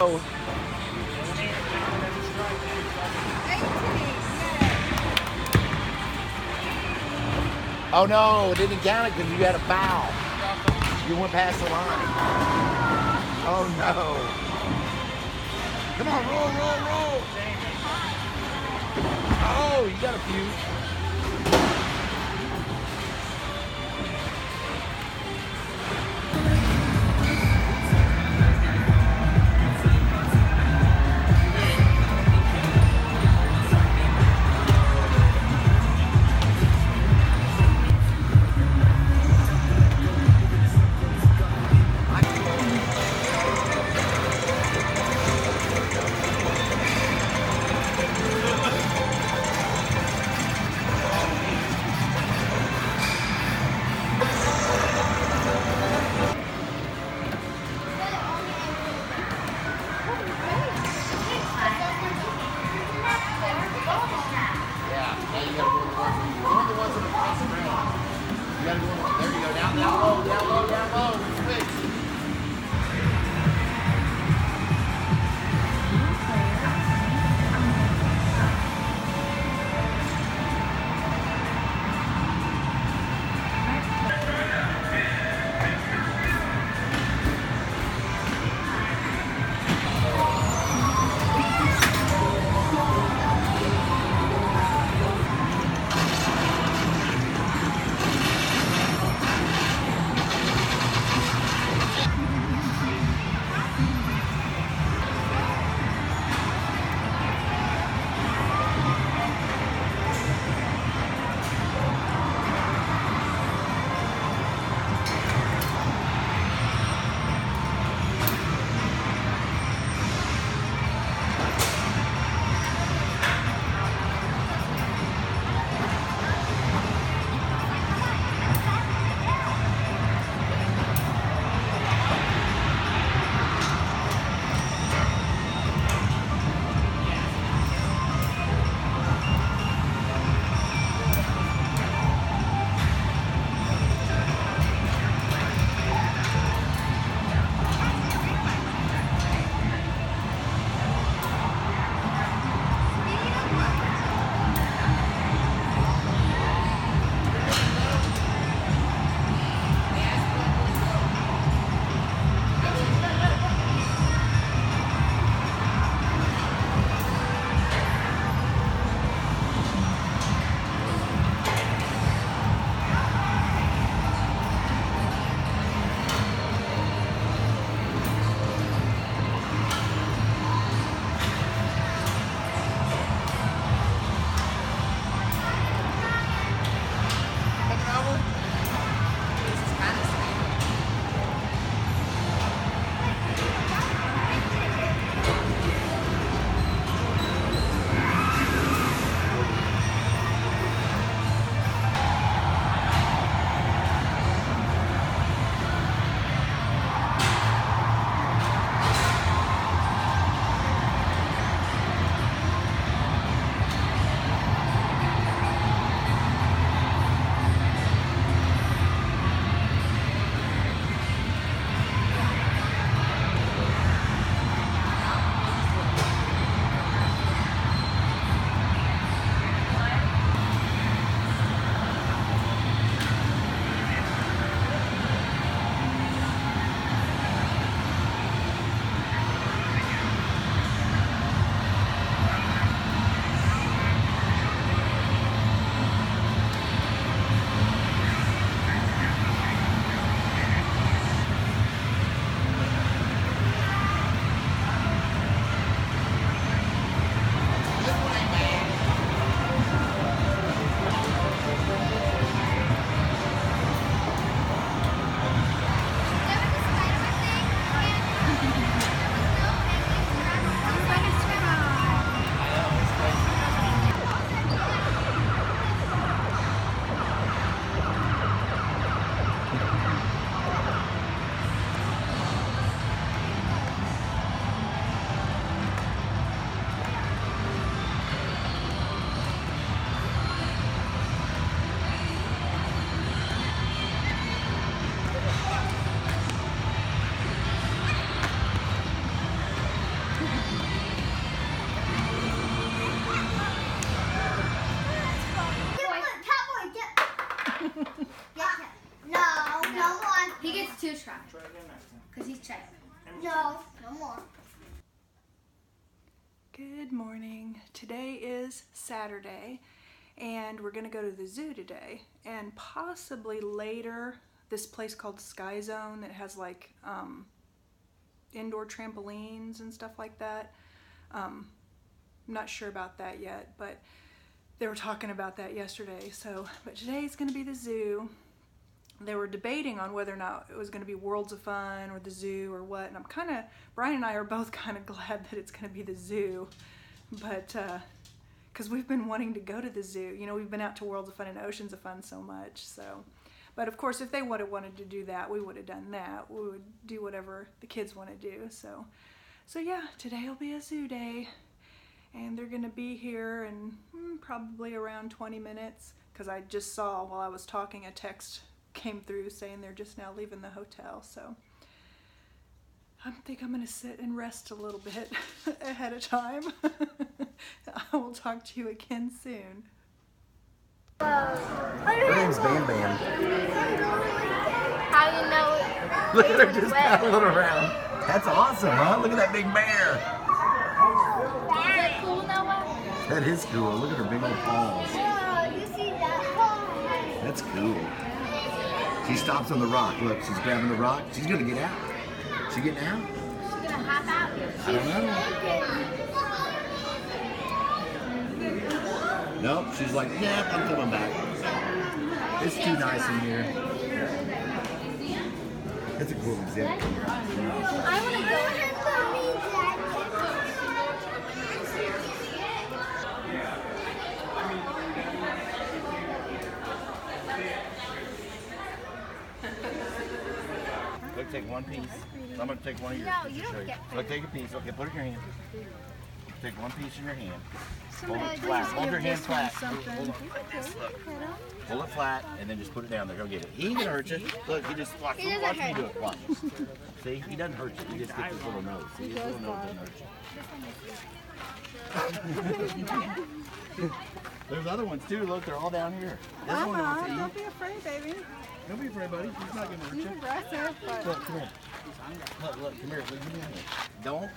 Oh, 18, oh no, it didn't count it because you had a foul. You went past the line. Oh no. Come on, roll, roll, roll. Oh, you got a few. No, no more. Good morning. Today is Saturday and we're gonna go to the zoo today and possibly later this place called Sky Zone that has like indoor trampolines and stuff like that. I'm not sure about that yet, but they were talking about that yesterday. But today's gonna be the zoo. They were debating on whether or not it was going to be Worlds of Fun or the zoo or what, and Brian and I are both kind of glad that it's going to be the zoo, but because we've been wanting to go to the zoo. You know, we've been out to Worlds of Fun and Oceans of Fun so much, so. But of course, if they would have wanted to do that, we would have done that. We would do whatever the kids want to do, so yeah, today will be a zoo day, and they're going to be here in probably around 20 minutes, because I just saw while I was talking a text came through saying they're just now leaving the hotel, so I think I'm gonna sit and rest a little bit ahead of time. I will talk to you again soon. Her name's Bam Bam. How you know it? Look at her just paddling around. That's awesome, huh? Look at that big bear. Is that cool, Noah? That is cool. Look at her big old paws. Oh, you see that? That's cool. She stops on the rock. Look, she's grabbing the rock. She's gonna get out. She getting out? She's gonna hop out. I don't know. Nope. She's like, yeah, I'm coming back. It's too nice in here. That's a cool example. I want to go ahead for me, Look, take one piece. I'm going to take one of yours. No, you don't get Look, take a piece. Okay, put it in your hand. Take one piece in your hand. Somebody Hold it please flat. Hold give your hand this one flat. something. Hold it flat and then just put it down there. Go get it. He ain't going to hurt you. Look, he just watch, He doesn't watch me hurt do it. Watch. See, he doesn't hurt you. He just gets his little nose. See, his little nose doesn't hurt you. There's other ones too. Look, they're all down here. This one wants to eat. Don't be afraid, baby. Don't be afraid, buddy. He's not going to hurt you. Aggressive, but Look, come here. Look, come here. Look, come here. Don't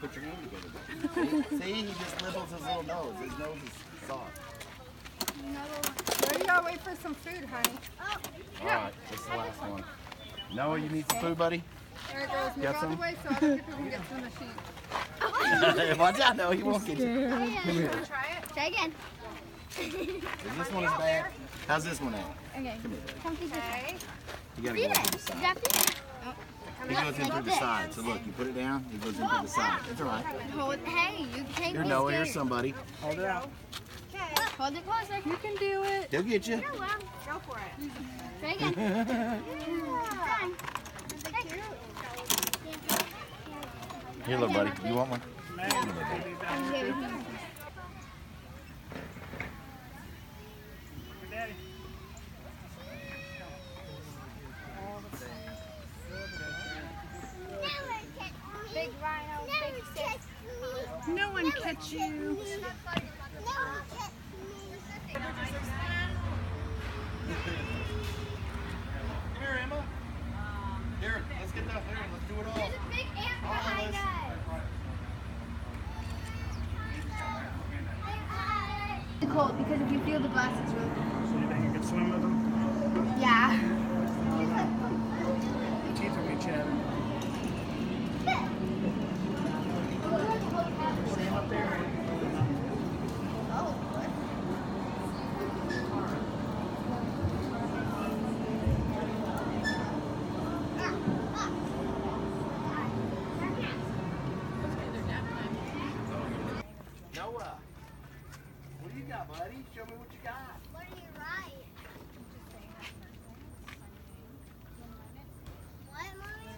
put your hand together. See, he just nibbles his little nose. His nose is soft. Well, you gotta wait for some food, honey. All right, this is the last one. Noah, you need some food, buddy? There it goes. Move Got out some? the way so other people can get to the machine. Watch out, Noah. He won't get you. Come here. Try it. Try again. Is this one as bad? How's this one at? Okay. Come here. Come feed this. You gotta Feed go it. into the You side. got to feed it. He goes in through the side. So look, you put it down, he goes in through the side. It's all right. Hold, hey, you can't Here, be Noah, scared. here's somebody. Hold it out. Okay. Hold it closer. you can do it. He'll get you. You're well. Go for it. Try again. Try. Here, little buddy. You want one? I'm here. Big rhino, big fish. No one catch you. Come here, Emma. Here, let's get that. Here, let's do it all. There's a big ant behind us. It's cold because if you feel the glass, it's really cold. So you think you could swim with them? Yeah. Your teeth will be chattering. See him up there? Noah, what do you got, buddy? Show me what you got. What do you write? What, Mommy?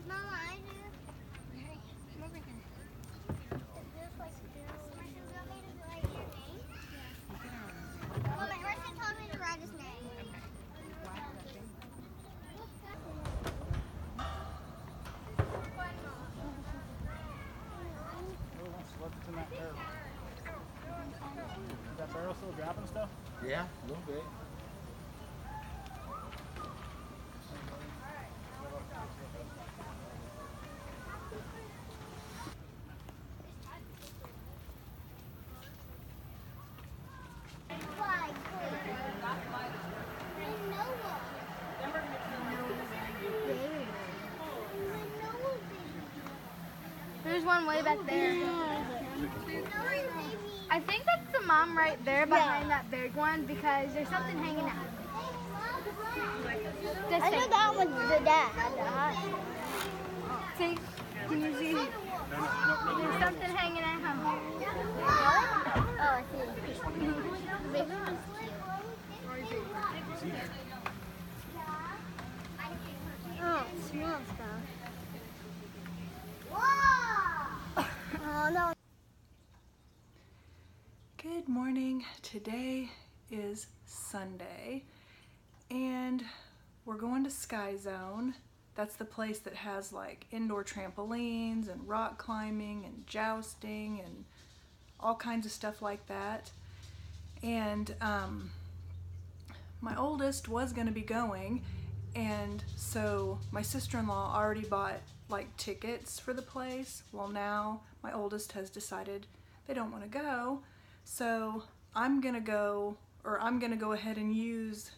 Mama, I do. Come over here. Is this like this? Marcia, you want me to write your name? Well, my Marcia told me to write his name. What's in that barrel? Is that barrel still dropping stuff? Yeah, a little bit. one way back there. I think that's the mom right there behind that big one because there's something hanging out. I know that one's the dad. See? Can you see? There's something hanging out. Oh, I see. Oh, it smells bad. Oh no. Good morning. Today is Sunday and we're going to Sky Zone. That's the place that has like indoor trampolines and rock climbing and jousting and all kinds of stuff like that. And my oldest was going to be going, and so my sister-in-law already bought like tickets for the place. Well, now my oldest has decided they don't want to go, so I'm gonna go ahead and use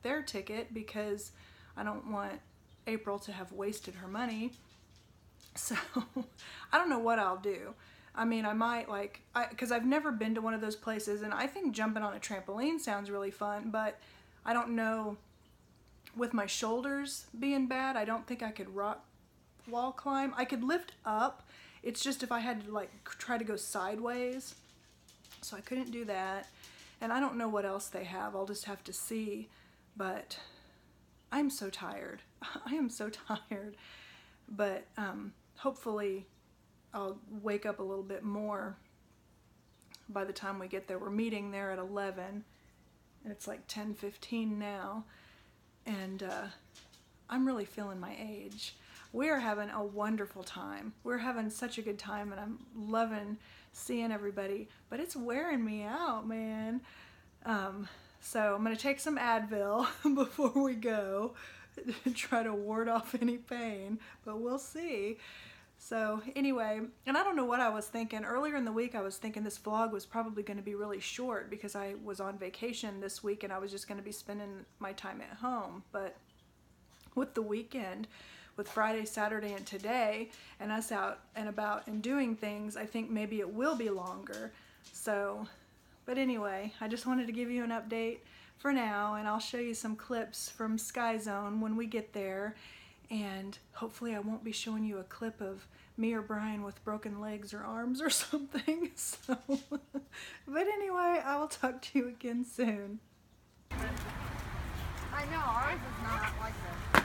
their ticket because I don't want April to have wasted her money. So I don't know what I'll do. I mean, I might because I've never been to one of those places, and I think jumping on a trampoline sounds really fun, but I don't know, with my shoulders being bad, I don't think I could rock wall climb. I could lift up. It's just if I had to like try to go sideways, so I couldn't do that. And I don't know what else they have. I'll just have to see, but I'm so tired. I am so tired, but hopefully I'll wake up a little bit more by the time we get there. We're meeting there at 11, and it's like 10:15 now, and I'm really feeling my age. We're having a wonderful time. We're having such a good time, and I'm loving seeing everybody, but it's wearing me out, man. So I'm gonna take some Advil before we go, try to ward off any pain, but we'll see. So anyway, and I don't know what I was thinking. Earlier in the week I was thinking this vlog was probably going to be really short because I was on vacation this week and I was just going to be spending my time at home. But with the weekend, with Friday, Saturday, and today, and us out and about and doing things, I think maybe it will be longer. So, but anyway, I just wanted to give you an update for now, and I'll show you some clips from Sky Zone when we get there. And hopefully I won't be showing you a clip of me or Brian with broken legs or arms or something. So, but anyway, I will talk to you again soon. I know, ours is not like this.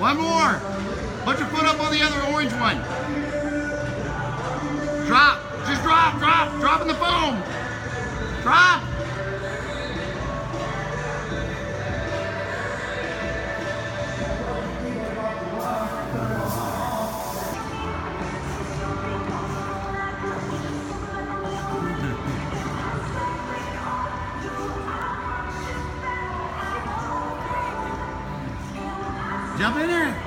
One more. Put your foot up on the other orange one. Drop. Just drop, drop. Drop in the foam. Drop. Jump in there.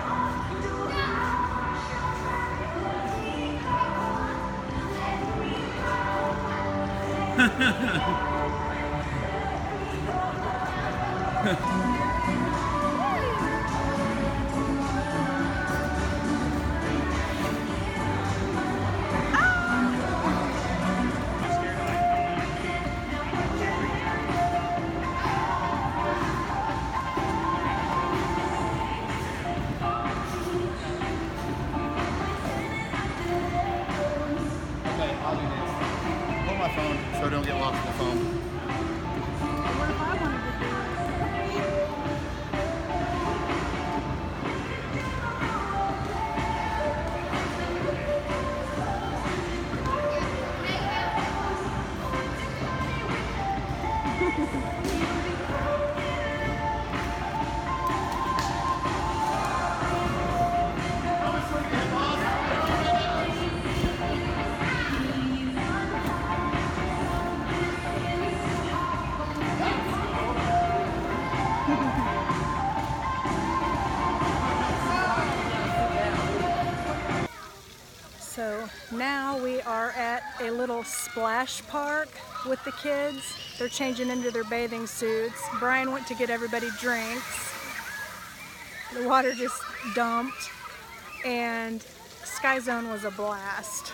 so I don't get lost in the foam. What if I wanted to do it? So now we are at a little splash park with the kids. They're changing into their bathing suits. Brian went to get everybody drinks. The water just dumped, and Sky Zone was a blast.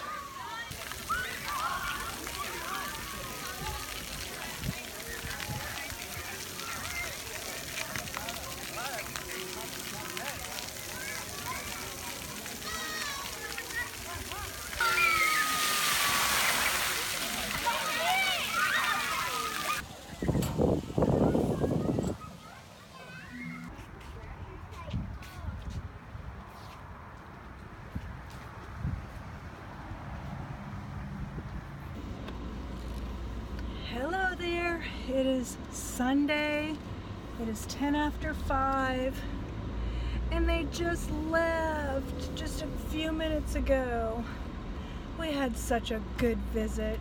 Hello there, it is Sunday, it is 10 after 5, and they just left just a few minutes ago. We had such a good visit,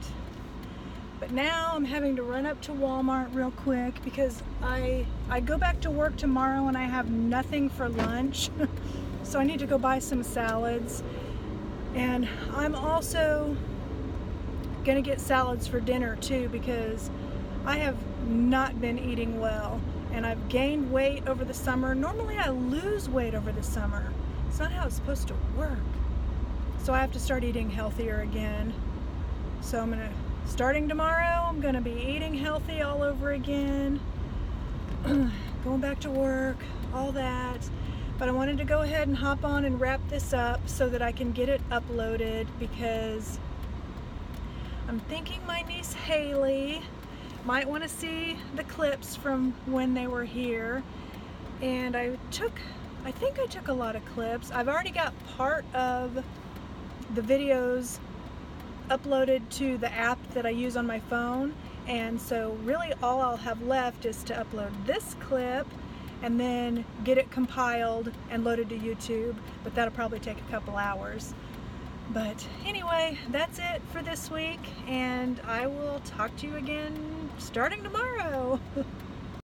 but now I'm having to run up to Walmart real quick because I go back to work tomorrow and I have nothing for lunch, so I need to go buy some salads, and I'm also gonna get salads for dinner too because I have not been eating well and I've gained weight over the summer. Normally I lose weight over the summer. It's not how it's supposed to work. So I have to start eating healthier again. So starting tomorrow, I'm gonna be eating healthy all over again. Going back to work, all that. But I wanted to go ahead and hop on and wrap this up so that I can get it uploaded because I'm thinking my niece Haley might want to see the clips from when they were here. And I think I took a lot of clips. I've already got part of the videos uploaded to the app that I use on my phone. And so really all I'll have left is to upload this clip and then get it compiled and loaded to YouTube. But that'll probably take a couple hours. But anyway, that's it for this week, and I will talk to you again starting tomorrow.